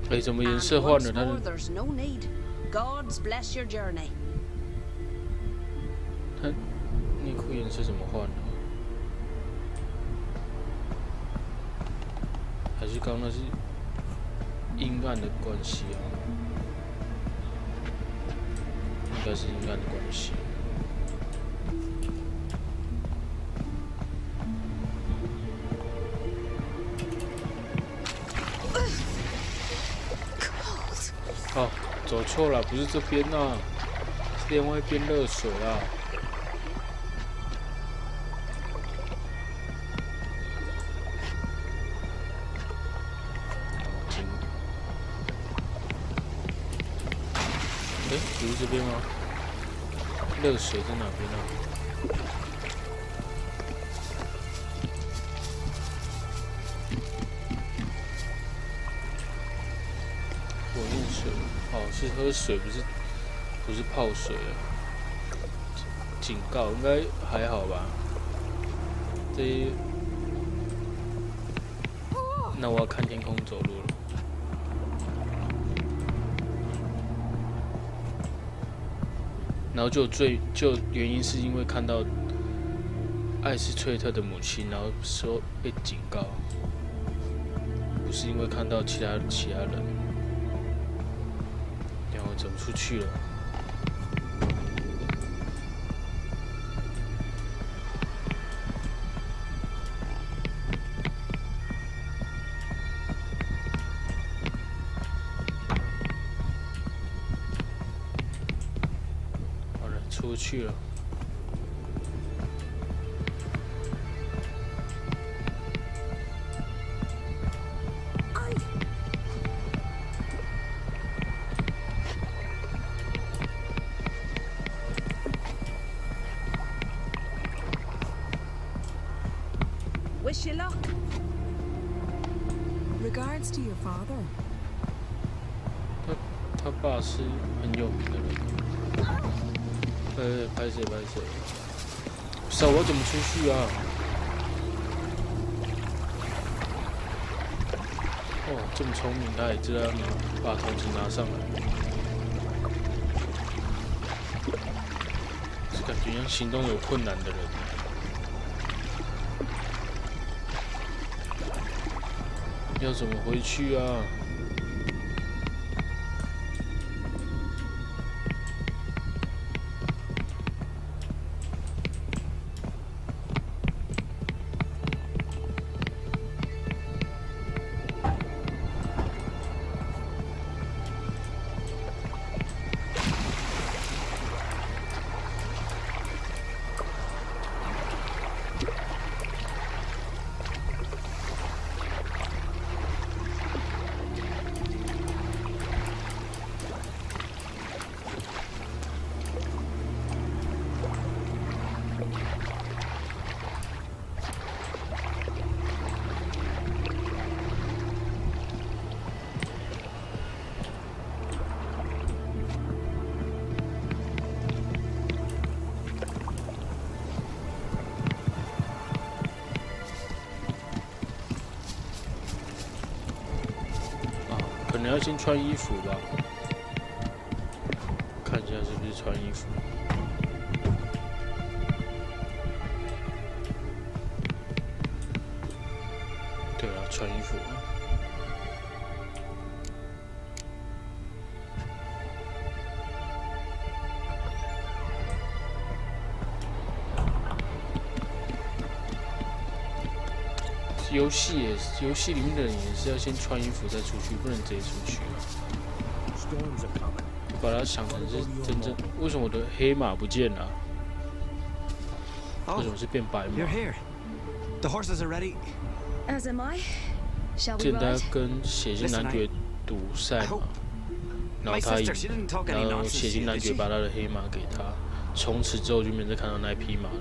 哎，怎么颜色换了？ Once more, there's no need. Gods bless your journey. 他内裤颜色怎么换的？还是刚刚那是阴暗的关系啊？应该是阴暗的关系。哦，走错了，不是这边呐，是另外一边热水啊。哎，不是这边吗？热水在哪边啊？火焰水，哦，是喝水，不是泡水啊。警告，应该还好吧？这，那我要看天空走路了。 然后就原因是因为看到艾斯翠特的母亲，然后说被警告，不是因为看到其他人，然后走不出去了。出去了。Wish you luck. Regards to your father. 他爸是很有名的人。 拍谁？手我怎么出去啊？哦，这么聪明，他也知道把头巾拿上来。是感觉像行动有困难的人。要怎么回去啊？能要先穿衣服吧？看一下是不是穿衣服。对啊，穿衣服。游戏里面的人也是要先穿衣服再出去，不能直接出去啊。把它想成是真正，为什么我的黑马不见了？为什么是变白马？见他跟血腥男爵赌赛嘛，然后他赢，然后血腥男爵把他的黑马给他，从此之后就没再看到那匹马了。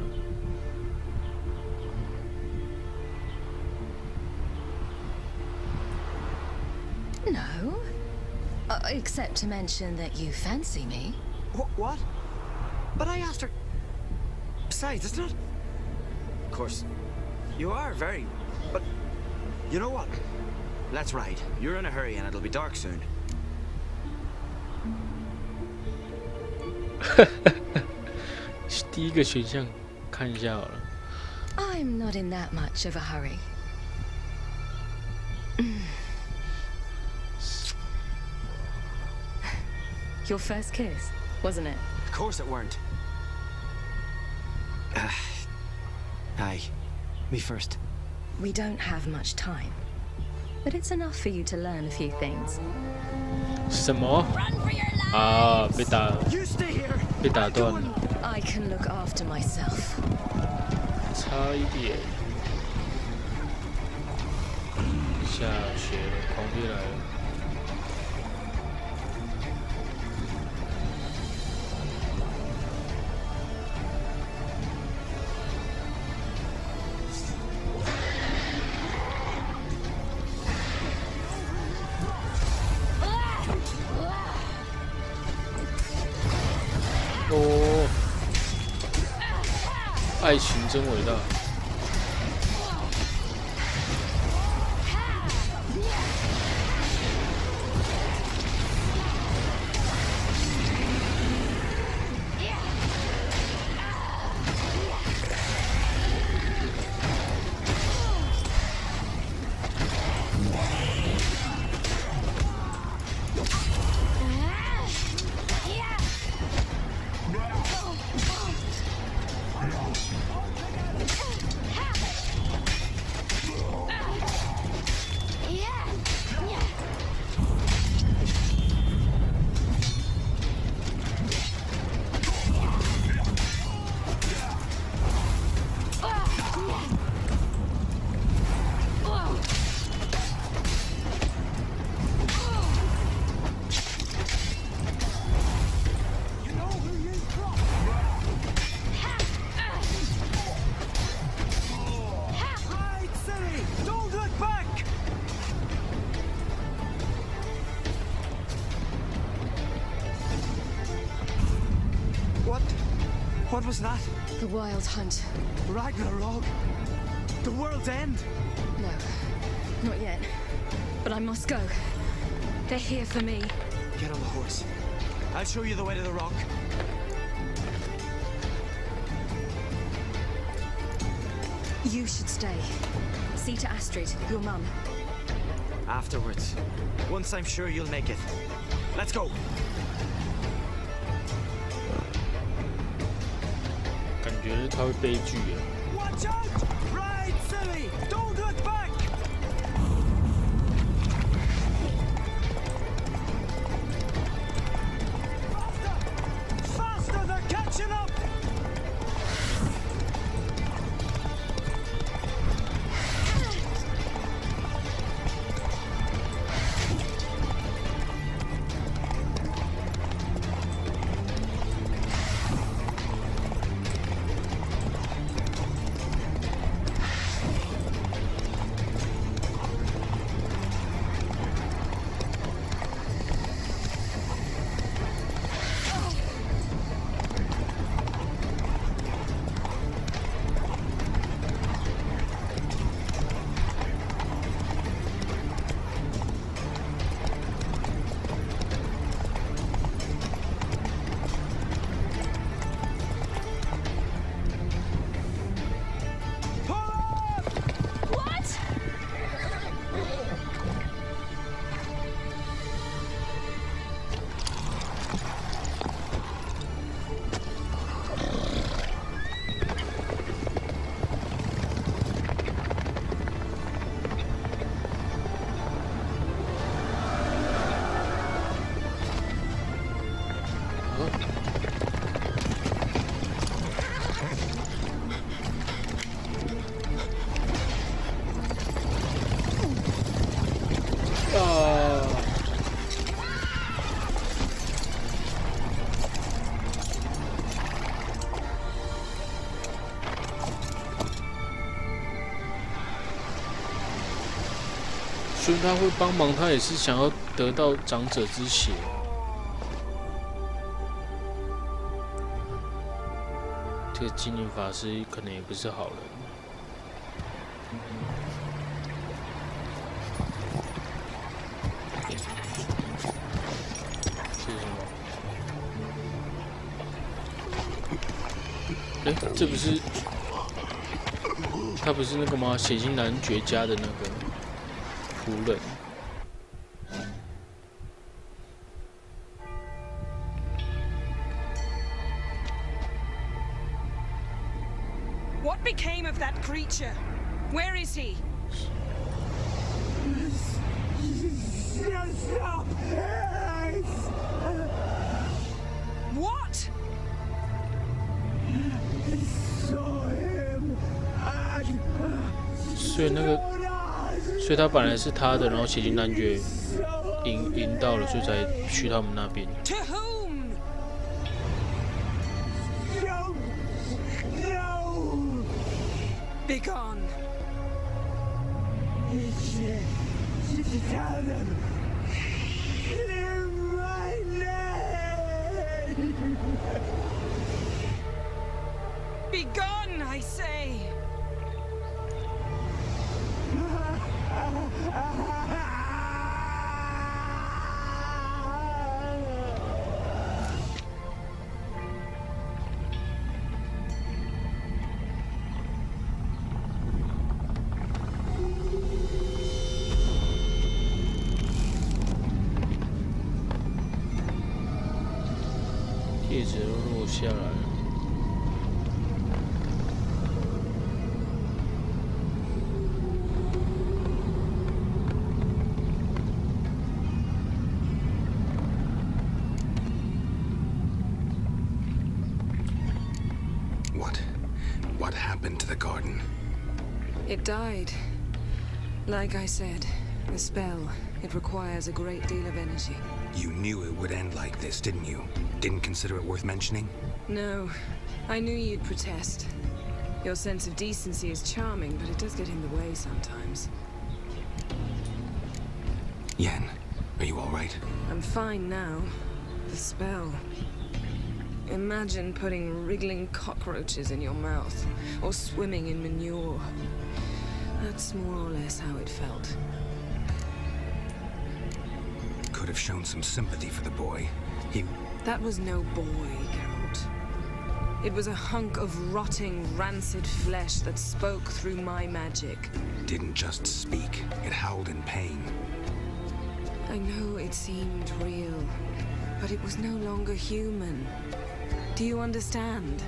No. Except to mention that you fancy me. What? But I asked her... Besides, it's not... Of course, you are very... But... You know what? Let's ride. You're in a hurry and it'll be dark soon. I'm not in that much of a hurry. Your first kiss, wasn't it? Of course it weren't. Aye, me first. We don't have much time, but it's enough for you to learn a few things. 什么？啊，被打，被打断了。 I can look after myself. 差一点，下雪了，狂飞来了。 哦，爱情真伟大。What was that? The Wild Hunt. Ragnarok? The world's end? No, not yet. But I must go. They're here for me. Get on the horse. I'll show you the way to the rock. You should stay. See to Astrid, your mum. Afterwards. Once I'm sure you'll make it. Let's go. 感觉他会悲剧耶。Watch out! Ride, silly! Don't look back! Faster! Faster! They're catching up! 所以他会帮忙，他也是想要得到长者之血。这个精灵法师可能也不是好人。这是什么？哎，这不是他不是那个吗？血腥男爵家的那个仆人。What became of that creature? Where is he? Stop! What? Saw him. 所以他本来是他的，然后血腥男爵赢到了，所以才去他们那边。 To whom? No! Be gone. Tell them. Clear my name. Be gone, I say. 叶子都落下来了。 What happened to the garden? It died. Like I said, the spell, it requires a great deal of energy. You knew it would end like this, didn't you? Didn't consider it worth mentioning? No. I knew you'd protest. Your sense of decency is charming, but it does get in the way sometimes. Yen, are you all right? I'm fine now. The spell. Imagine putting wriggling cockroaches in your mouth, or swimming in manure. That's more or less how it felt. Could have shown some sympathy for the boy. That was no boy, Geralt. It was a hunk of rotting, rancid flesh that spoke through my magic. Didn't just speak. It howled in pain. I know it seemed real, but it was no longer human. Do you understand?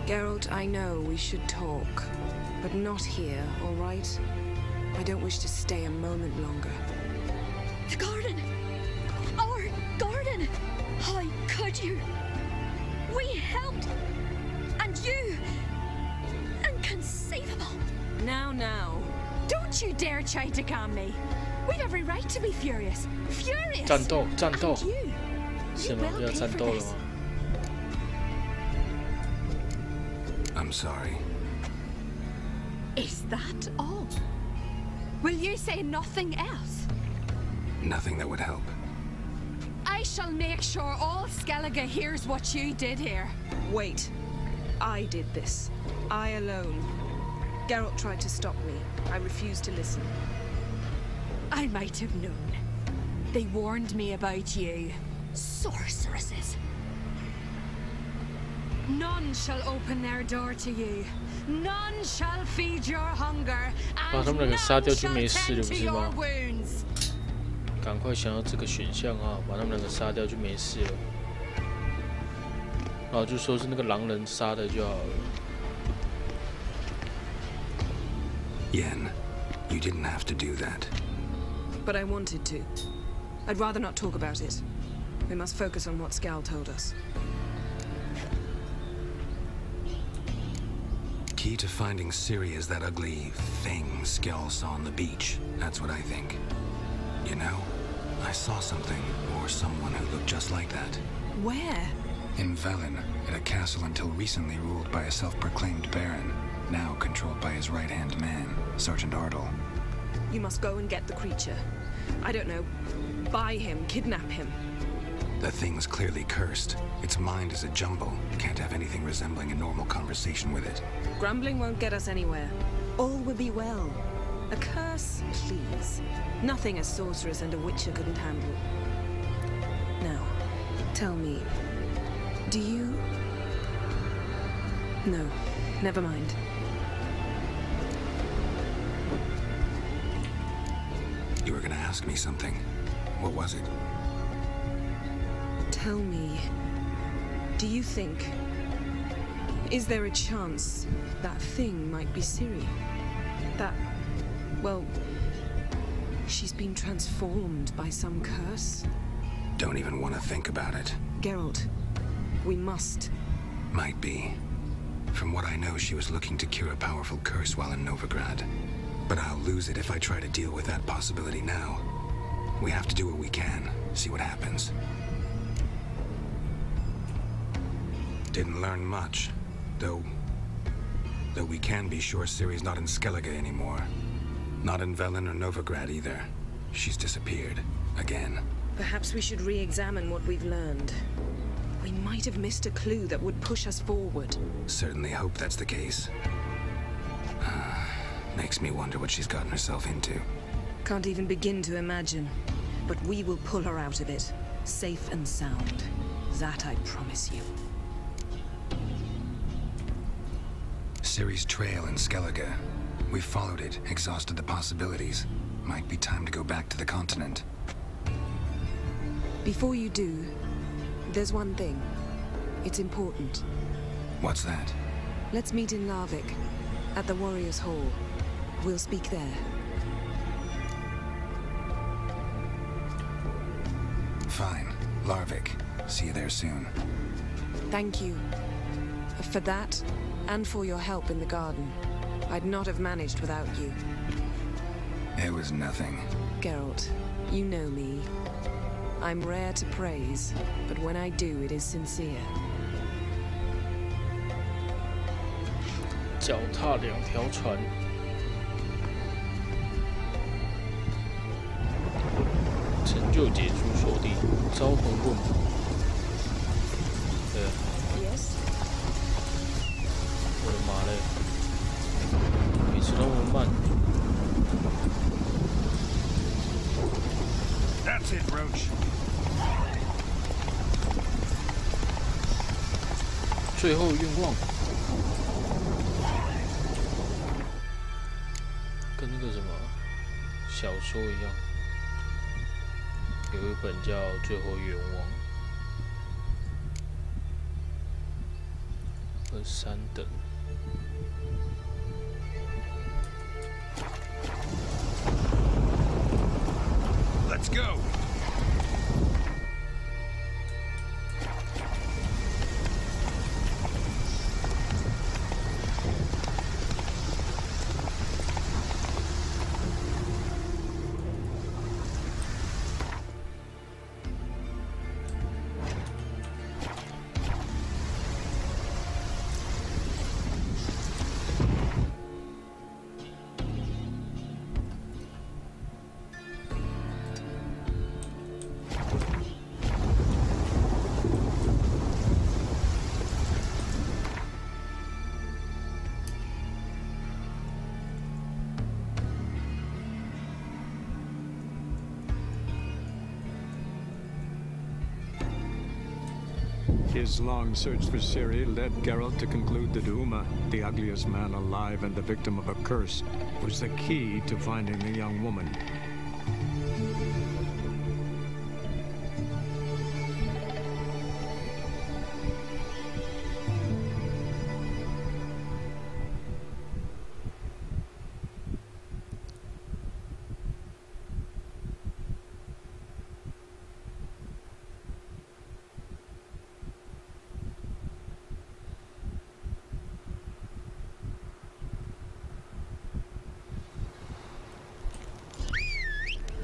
Geralt, I know we should talk, but not here, all right? I don't wish to stay a moment longer. The garden! Our garden! How could you? We helped! And you! Inconceivable! Now. Don't you dare try to calm me! We've every right to be furious! Furious! 战斗！ You 是吗？要战斗了吗 I'm sorry. Is that all? Will you say nothing else? Nothing that would help. I shall make sure all Skellige hears what you did here. Wait. I did this. I alone. Geralt tried to stop me. I refused to listen. I might have known. They warned me about you. Sorceresses. None shall open their door to you. None shall feed your hunger. And none shall tend to your wounds. 赶快想要这个选项啊，把他们两个杀掉就没事了。然后就说是那个狼人杀的就好了。Yen, you didn't have to do that. But I wanted to. I'd rather not talk about it. We must focus on what Scal told us. Key to finding Ciri is that ugly thing Skell saw on the beach. That's what I think. You know, I saw something, or someone who looked just like that. Where? In Velen, at a castle until recently ruled by a self-proclaimed baron, now controlled by his right-hand man, Sergeant Ardle. You must go and get the creature. I don't know, buy him, kidnap him. The thing's clearly cursed. Its mind is a jumble. Can't have anything resembling a normal conversation with it. Grumbling won't get us anywhere. All will be well. A curse, please. Nothing a sorceress and a witcher couldn't handle. Now, tell me, do you... No, never mind. You were gonna ask me something. What was it? Tell me, do you think... Is there a chance that thing might be Ciri? That... well... she's been transformed by some curse? Don't even want to think about it. Geralt, we must. Might be. From what I know, she was looking to cure a powerful curse while in Novigrad. But I'll lose it if I try to deal with that possibility now. We have to do what we can, see what happens. Didn't learn much, though we can be sure Ciri's not in Skellige anymore. Not in Velen or Novigrad either. She's disappeared. Again. Perhaps we should re-examine what we've learned. We might have missed a clue that would push us forward. Certainly hope that's the case. Makes me wonder what she's gotten herself into. Can't even begin to imagine. But we will pull her out of it. Safe and sound. That I promise you. Ciri's trail in Skellige. We've followed it, exhausted the possibilities. Might be time to go back to the continent. Before you do, there's one thing. It's important. What's that? Let's meet in Larvik, at the Warriors' Hall. We'll speak there. Fine. Larvik. See you there soon. Thank you. For that, and for your help in the garden. I'd not have managed without you. It was nothing. Geralt, you know me. I'm rare to praise, but when I do, it is sincere. 脚踏两条船。成就解除锁定，招魂棍。对。Yes. 我的妈嘞！每次都那么慢。That's it, Roach. 最后愿望，跟那个什么小说一样，有一本叫《最后愿望》，3等。Let's go. His long search for Ciri led Geralt to conclude that Uma, the ugliest man alive and the victim of a curse, was the key to finding the young woman.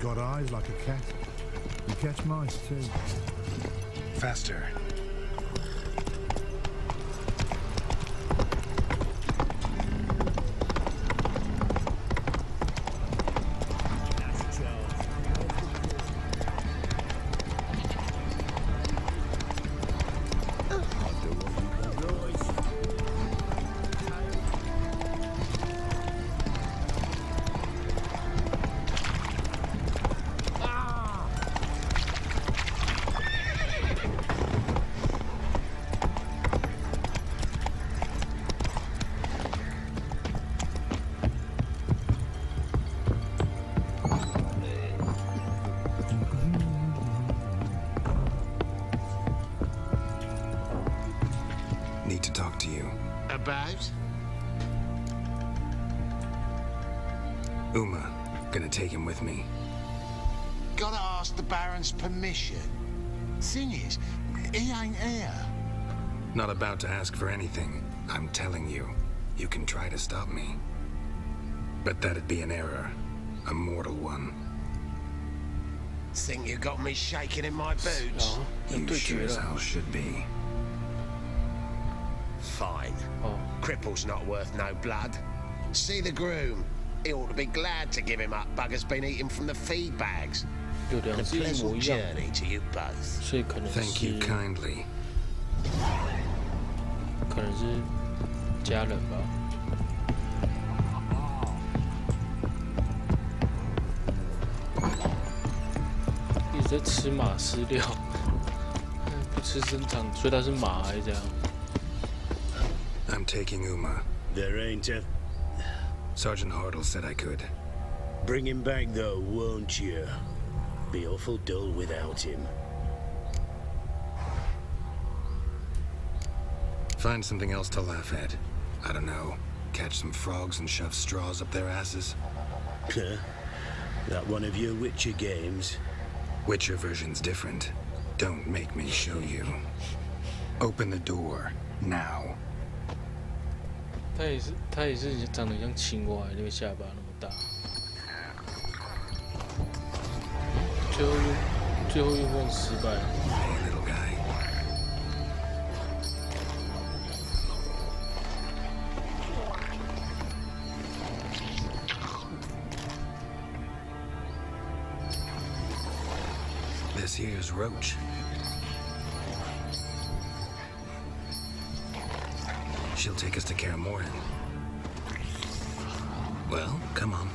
Got eyes like a cat. You catch mice too. Faster. Uma, gonna take him with me. Gotta ask the Baron's permission. Thing is, he ain't here. Not about to ask for anything. I'm telling you, you can try to stop me. But that'd be an error. A mortal one. Think you got me shaking in my boots? You sure as hell should be. Fine. Cripple's not worth no blood. See the groom. He ought to be glad to give him up. Bugger's been eating from the feed bags. And a pleasant journey to you both. Thank you kindly. 可能是家人吧。一直在吃马饲料，不吃生长，所以他是马还是这样 I'm taking Uma. There ain't a... Sergeant Hartle said I could. Bring him back though, won't you? Be awful dull without him. Find something else to laugh at. I don't know. Catch some frogs and shove straws up their asses. That one of your Witcher games? Witcher version's different. Don't make me show you. Open the door, now. 他也是长得像青蛙，那个下巴那么大。最后愿望失败。Hey, little guy. This here's Roach. She'll take us to Kaer Morhen. Well, come on.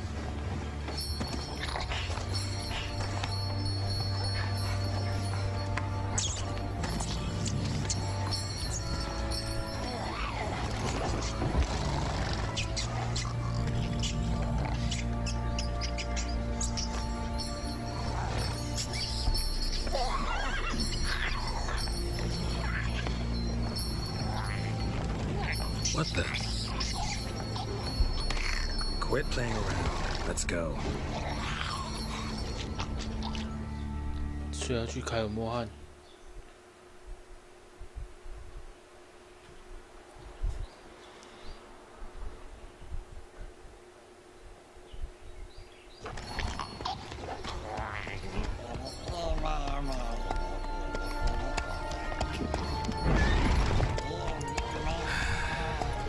What the? Quit playing around. Let's go. 所以要去凯尔莫汉。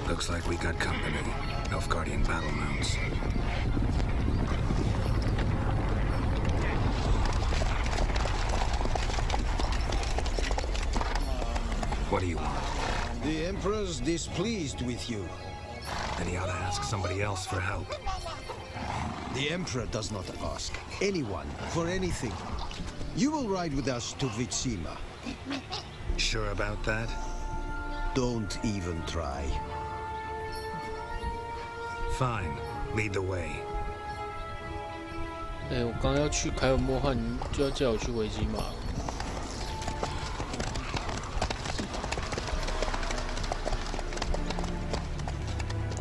Looks like we got company. Nilfgaardian battle mounts. What do you want? The Emperor's displeased with you. Then he ought to ask somebody else for help. The Emperor does not ask anyone for anything. You will ride with us to Vitsima. Sure about that? Don't even try. Fine. Lead the way. 我刚要去凯尔莫汉，就要叫我去维吉玛。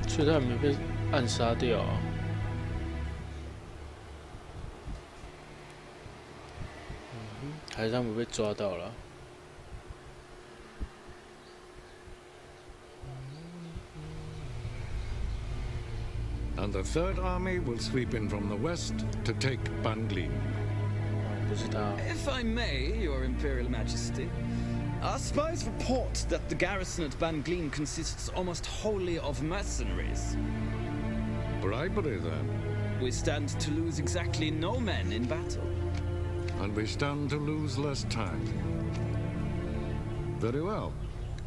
所以他还没被暗杀掉啊。还是他们被抓到了。 And the Third Army will sweep in from the west to take Banglin. If I may, Your Imperial Majesty, our spies report that the garrison at Banglin consists almost wholly of mercenaries. Bribery, then? We stand to lose exactly no men in battle. And we stand to lose less time. Very well.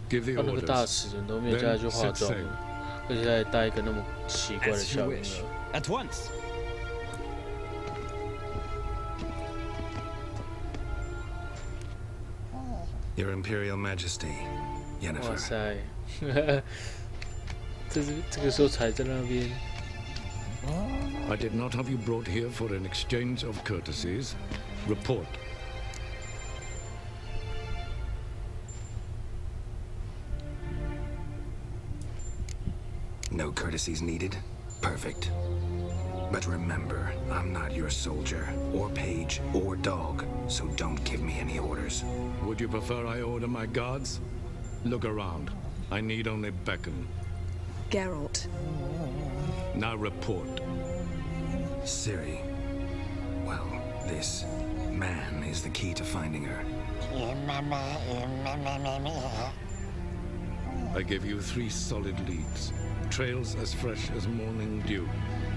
Give the orders. 大使人都没有叫他去化妆。 而且还带一个那么奇怪的小婴儿。At once. Your Imperial Majesty, Yennefer. 哇塞，这个时候才在那边。 I did not have you brought here for an exchange of courtesies. Report. No courtesies needed. Perfect. But remember, I'm not your soldier, or page, or dog, so don't give me any orders. Would you prefer I order my guards? Look around. I need only beckon. Geralt. Now report. Ciri. Well, this man is the key to finding her. I give you 3 solid leads. Trails as fresh as morning dew.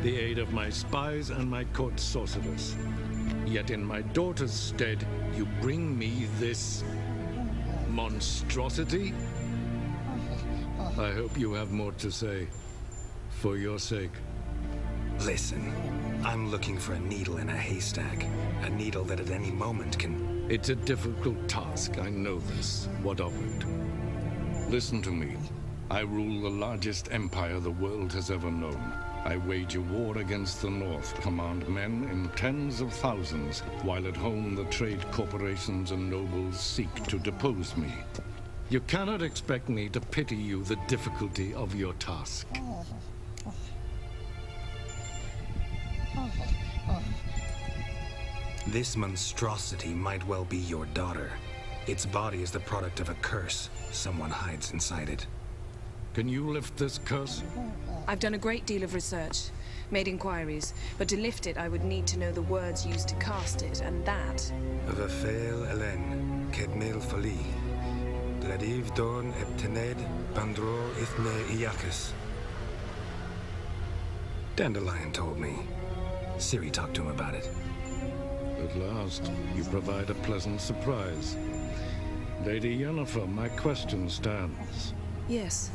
The aid of my spies and my court sorcerers. Yet in my daughter's stead, you bring me this monstrosity? I hope you have more to say. For your sake. Listen, I'm looking for a needle in a haystack. A needle that at any moment can... It's a difficult task, I know this. What of it? Listen to me. I rule the largest empire the world has ever known. I wage a war against the North, command men in tens of thousands, while at home the trade corporations and nobles seek to depose me. You cannot expect me to pity you the difficulty of your task. This monstrosity might well be your daughter. Its body is the product of a curse. Someone hides inside it. Can you lift this curse? I've done a great deal of research, made inquiries, but to lift it I would need to know the words used to cast it, and that... Vafel Elen, Kedmil Fali, Gladiv Dorn Eptened, Bandro Ithne Iakis. Dandelion told me. Ciri talked to him about it. At last, you provide a pleasant surprise. Lady Yennefer, my question stands. Yes.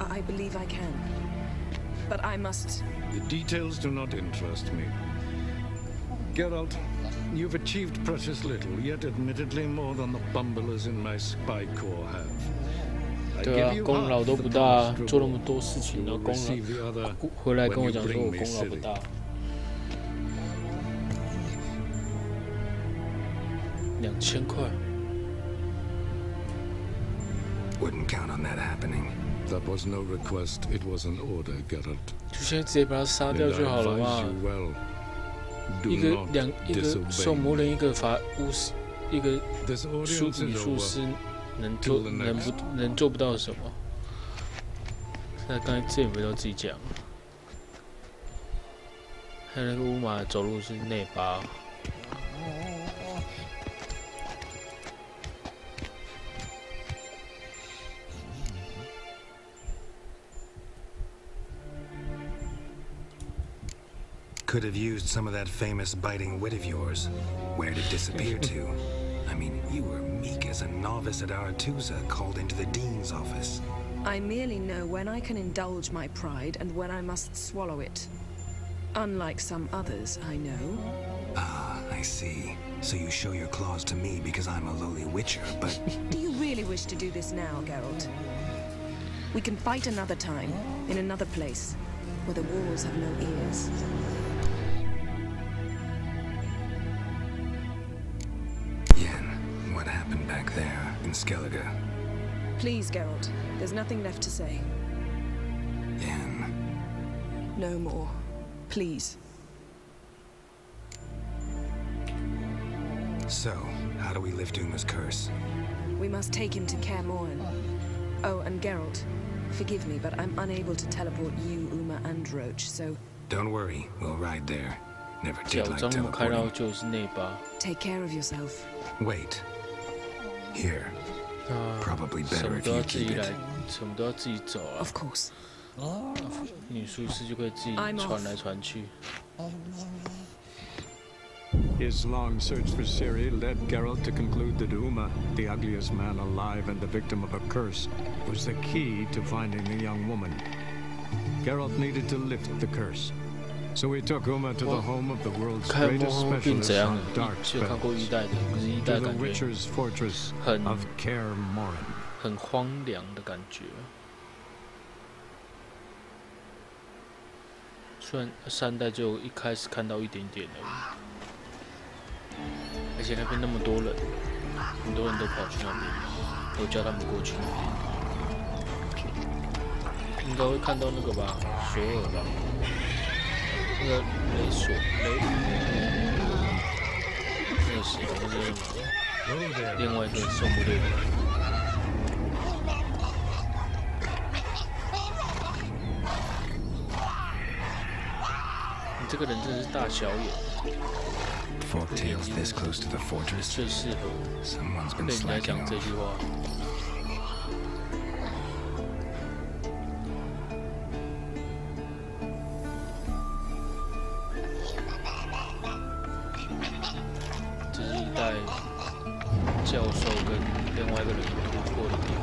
I believe I can. But I must... The details do not interest me. Geralt, you've achieved precious little, yet admittedly more than the bumblers in my spy corps have. 对啊，功劳都不大，做那么多事情的功劳，回来跟我讲说我功劳不大。2000块。Wouldn't count on that happening. That was no request, it was an order, Geralt. 就现在直接把他杀掉就好了嘛。一个兽魔人，一个法巫师，一个女术师，能做不到什么？那刚才之前不都自己讲？还有那个乌马走路是内八。Could have used some of that famous biting wit of yours. Where'd it disappear to? I mean, you were meek as a novice at Aretusa called into the Dean's office. I merely know when I can indulge my pride and when I must swallow it. Unlike some others, I know. Ah, I see. So you show your claws to me because I'm a lowly witcher, but... Do you really wish to do this now, Geralt? We can fight another time, in another place, where the walls have no ears. Yen, what happened back there in Skellige? Please, Geralt. There's nothing left to say. Yen. No more. Please. So, how do we lift Uma's curse? We must take him to Kaer Morhen. Oh, and Geralt, forgive me, but I'm unable to teleport you, Uma, and Roach, so... Don't worry, we'll ride there. Never did like teleporting. Take care of yourself. Wait. Here. Probably better if you keep it. Of course. 女术士就可以自己传来传去。 His long search for Ciri led Geralt to conclude that Uma, the ugliest man alive and the victim of a curse, was the key to finding the young woman. Geralt needed to lift the curse. So he took Uma to the home of the world's greatest specialist on dark spells, to the Witcher's fortress of Kaer Morhen. 很荒凉的感觉。虽然3代就一开始看到一点点而已，而且那边那么多人，很多人都跑去那边，都叫他们过去。应该会看到那个吧，索尔吧。那个雷索雷，那个谁，那个什么，另外一个守护队的。你这个人真是大小眼。Forktails this close to the fortress. 最适合 Someone's 被 been 人家 slacking 讲这 off. 句话。这是一代教授跟另外一个人突破的地方。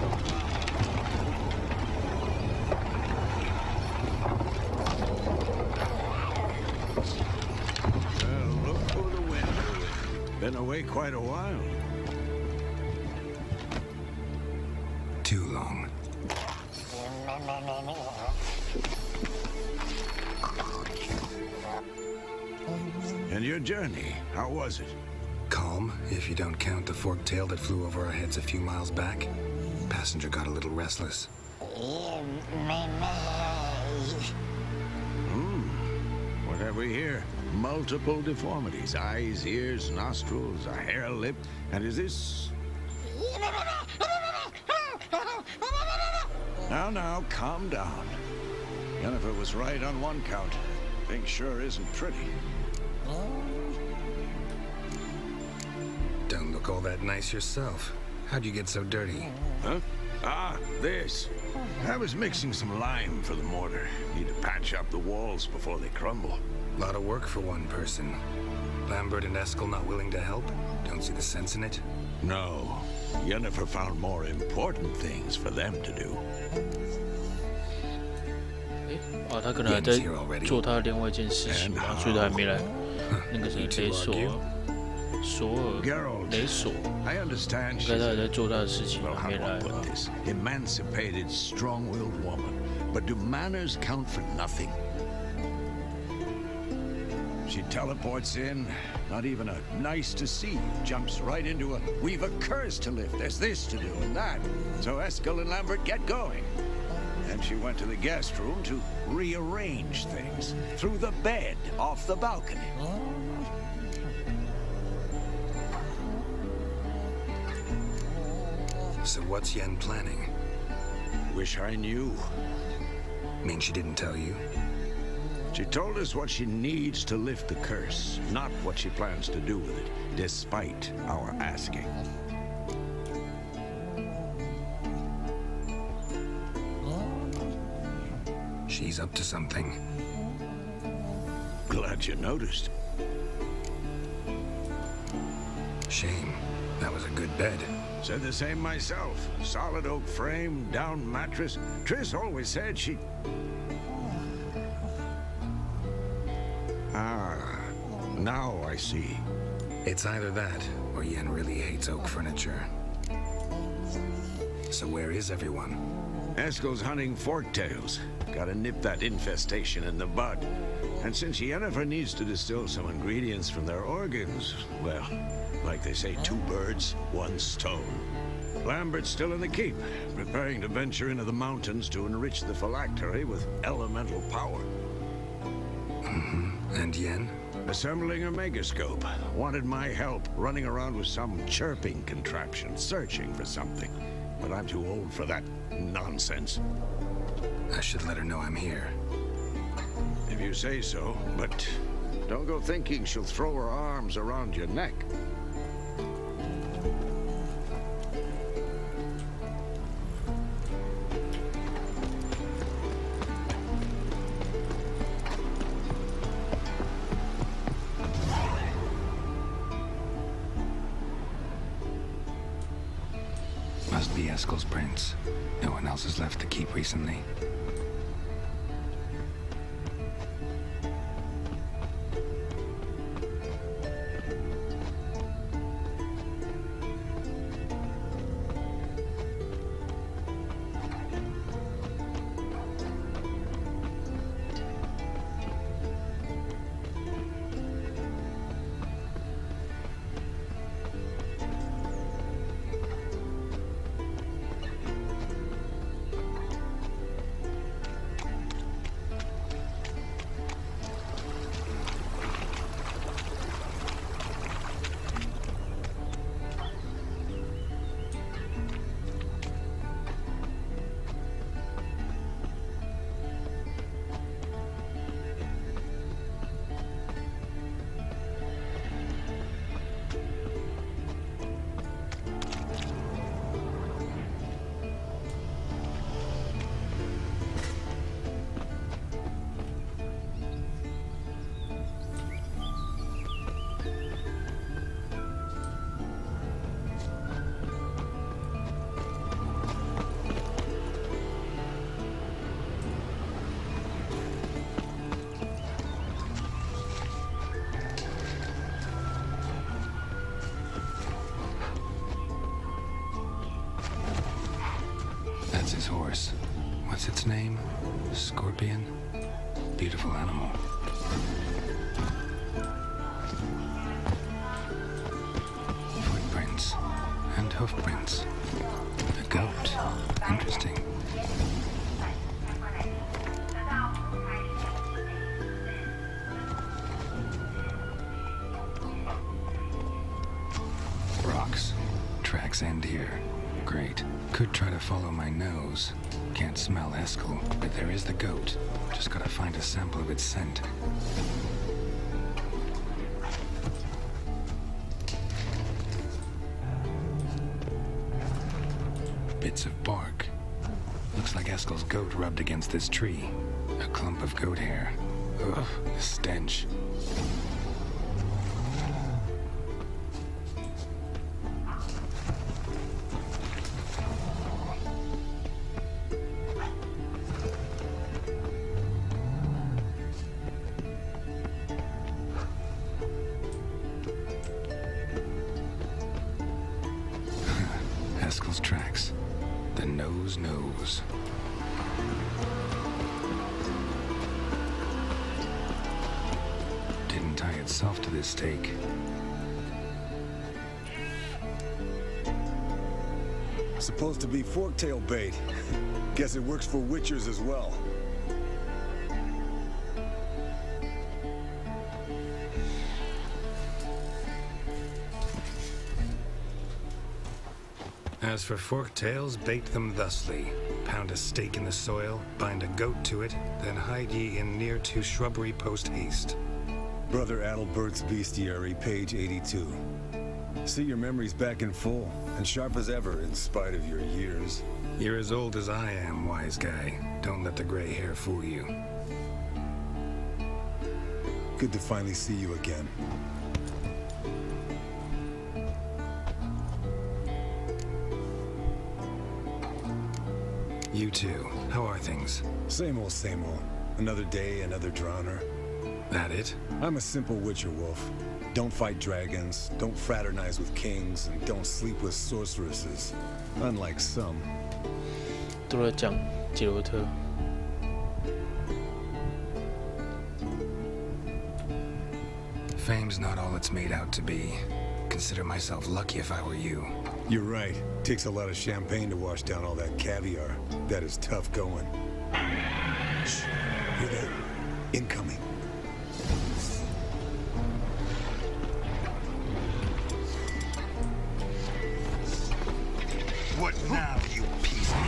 Look for the window. Been away quite a while. Too long. And your journey, how was it? Calm, if you don't count the forktail that flew over our heads a few miles back. Passenger got a little restless. What have we here? Multiple deformities. Eyes, ears, nostrils, a hair lip. And is this... Now, calm down. Jennifer was right on one count. Thing sure isn't pretty. Don't look all that nice yourself. How'd you get so dirty? Huh? Ah, this. I was mixing some lime for the mortar. Need to patch up the walls before they crumble. Lot of work for one person. Lambert and Eskel not willing to help? Don't see the sense in it? No. Jennifer found more important things for them to do. 啊，他可能还在做他另外一件事情吧，所以他还没来。那个是雷索，索尔，雷索，应该他还在做他的事情，还没来。Emancipated, strong-willed woman, but do manners count for nothing? She teleports in, not even a nice to see you, jumps right into a we've a curse to lift, there's this to do and that. So Eskel and Lambert get going. And she went to the guest room to rearrange things. Through the bed, off the balcony. So what's Yen planning? Wish I knew. Mean she didn't tell you? She told us what she needs to lift the curse, not what she plans to do with it, despite our asking. She's up to something. Glad you noticed. Shame. That was a good bed. Said the same myself. Solid oak frame, down mattress. Triss always said she... Ah, now I see. It's either that, or Yen really hates oak furniture. So where is everyone? Eskel's hunting forktails. Gotta nip that infestation in the bud. And since Yennefer needs to distill some ingredients from their organs, well, like they say, 2 birds, 1 stone. Lambert's still in the keep, preparing to venture into the mountains to enrich the phylactery with elemental power. And Yen? Assembling a megascope. Wanted my help running around with some chirping contraption, searching for something. But I'm too old for that nonsense. I should let her know I'm here. If you say so, but don't go thinking she'll throw her arms around your neck. Must be Eskel's prints. No one else has left the keep recently. horse. What's its name? Scorpion? Beautiful animal. Footprints and hoofprints. A goat. Interesting. Rocks. Tracks end here. Great. Could try to follow my nose. Can't smell Eskel, but there is the goat. Just gotta find a sample of its scent. Bits of bark. Looks like Eskel's goat rubbed against this tree. A clump of goat hair. Ugh, the stench. Eskel's tracks. The nose knows. Didn't tie itself to this stake. Supposed to be forktail bait. Guess it works for witchers as well. As for forktails, bait them thusly. Pound a stake in the soil, bind a goat to it, then hide ye in near to shrubbery post haste. Brother Adalbert's Bestiary, page 82. See your memories back in full, and sharp as ever in spite of your years. You're as old as I am, wise guy. Don't let the gray hair fool you. Good to finally see you again. You too. How are things? Same old, same old. Another day, another drowner. That it? I'm a simple witcher wolf. Don't fight dragons, don't fraternize with kings, and don't sleep with sorceresses. Unlike some. 都在讲杰罗特。Fame's not all it's made out to be. Consider myself lucky if I were you. You're right. Takes a lot of champagne to wash down all that caviar. That is tough going. Shh. Hear that? Incoming. What now, you piece of...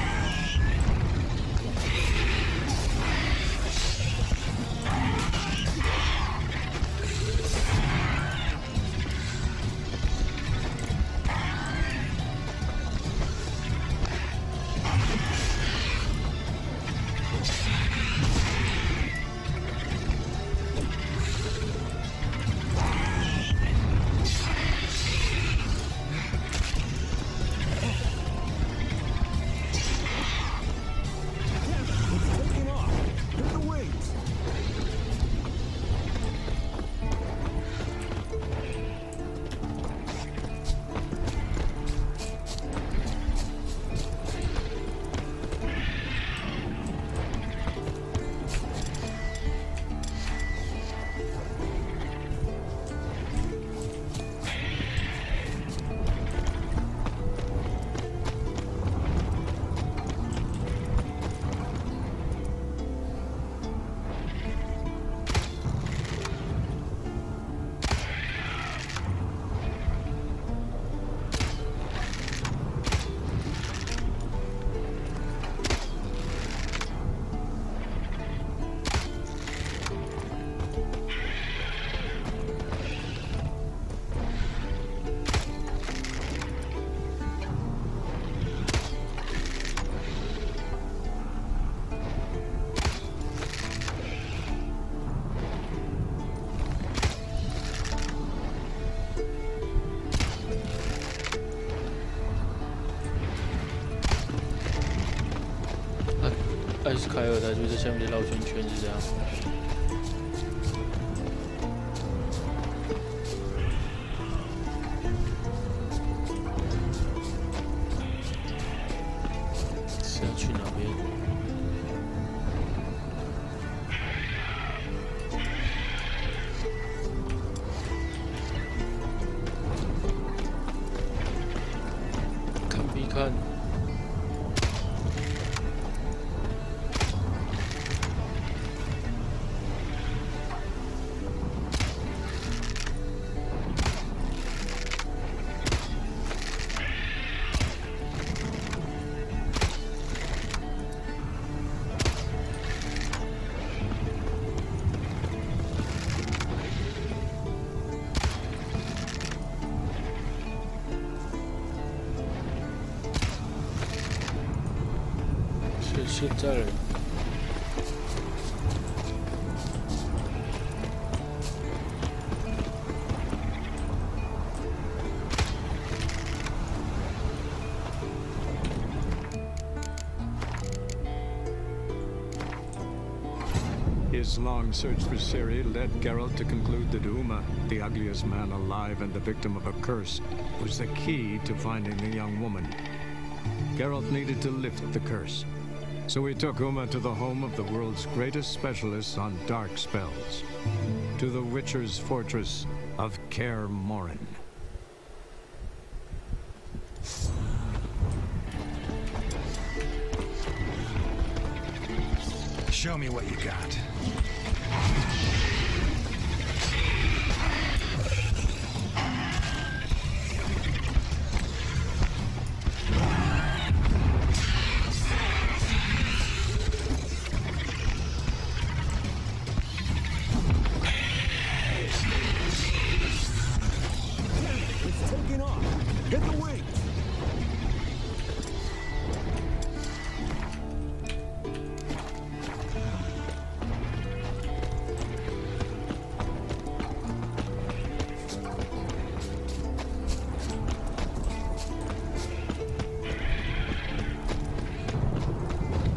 艾斯凯尔他就在下面绕圈圈，是这样。是要去哪边？看。现在了。His long search for Ciri led Geralt to conclude that Uma, the ugliest man alive and the victim of a curse, was the key to finding the young woman. Geralt needed to lift the curse. So we took Uma to the home of the world's greatest specialists on dark spells, to the Witcher's fortress of Kaer Morhen. Show me what you got.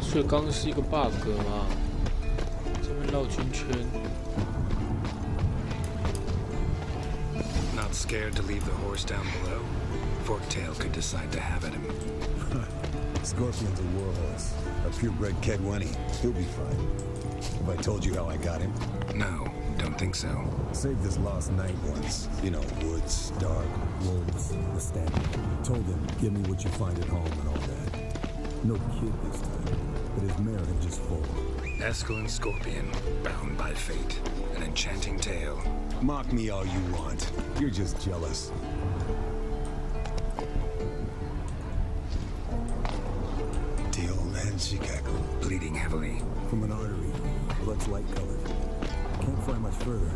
所以刚刚是一个 bug 嘛，这边绕圈圈。Not scared to leave the horse down below? Forktail could decide to have at him. Scorpion's a warhorse, a purebred Kedwenny. He'll be fine. Have I told you how I got him? No, don't think so. Saved this lost knight once. You know, woods, dark, wolves, the standard. Told him, give me what you find at home and all that. No kid this time, but his mare had just fallen. Eskel and Scorpion, bound by fate. An enchanting tale. Mock me all you want. You're just jealous. The old man Chicago. Bleeding heavily. From an artery. Blood's light colored. Can't fly much further.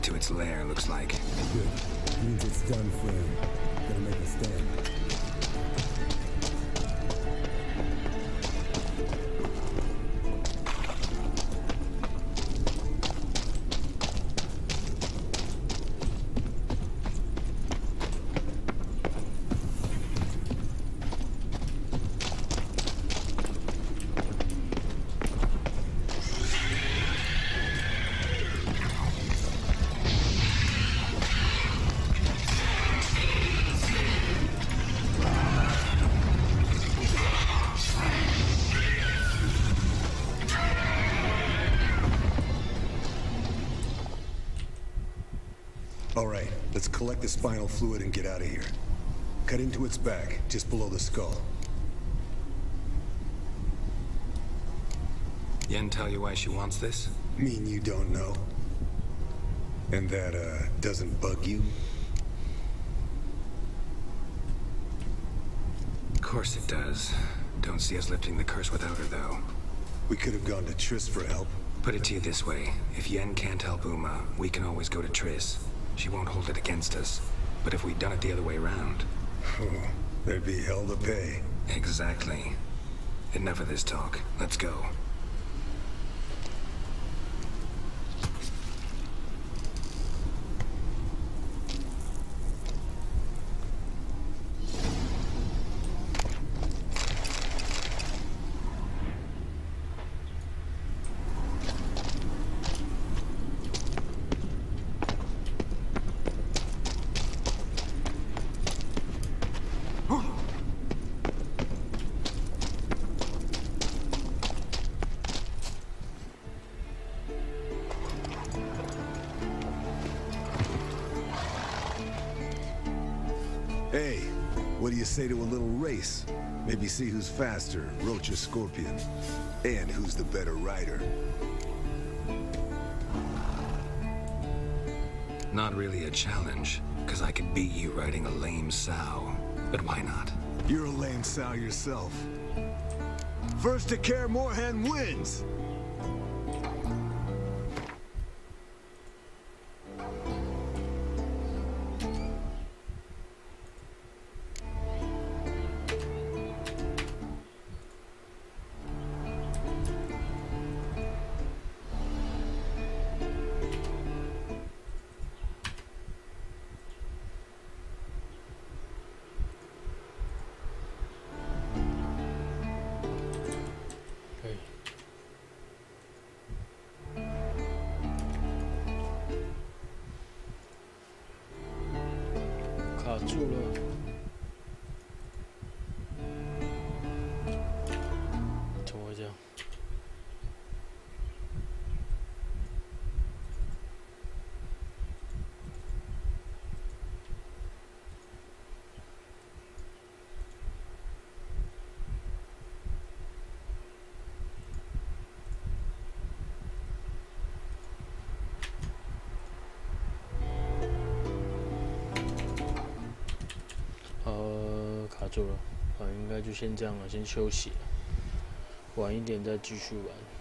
To its lair, looks like. Good. Means it's done for him. Gonna make a stand. All right, let's collect the spinal fluid and get out of here. Cut into its back, just below the skull. Yen tell you why she wants this? Mean you don't know? And that, doesn't bug you? Of course it does. Don't see us lifting the curse without her, though. We could have gone to Triss for help. Put it to you this way. If Yen can't help Uma, we can always go to Triss. She won't hold it against us. But if we'd done it the other way around... there'd be hell to pay. Exactly. Enough of this talk. Let's go. Hey, what do you say to a little race? Maybe see who's faster, Roach or Scorpion. And who's the better rider. Not really a challenge, because I could beat you riding a lame sow. But why not? You're a lame sow yourself. First to Kaer Morhen wins!卡住了，怎么会这样？卡住了，应该就先这样了，先休息了，晚一点再继续玩。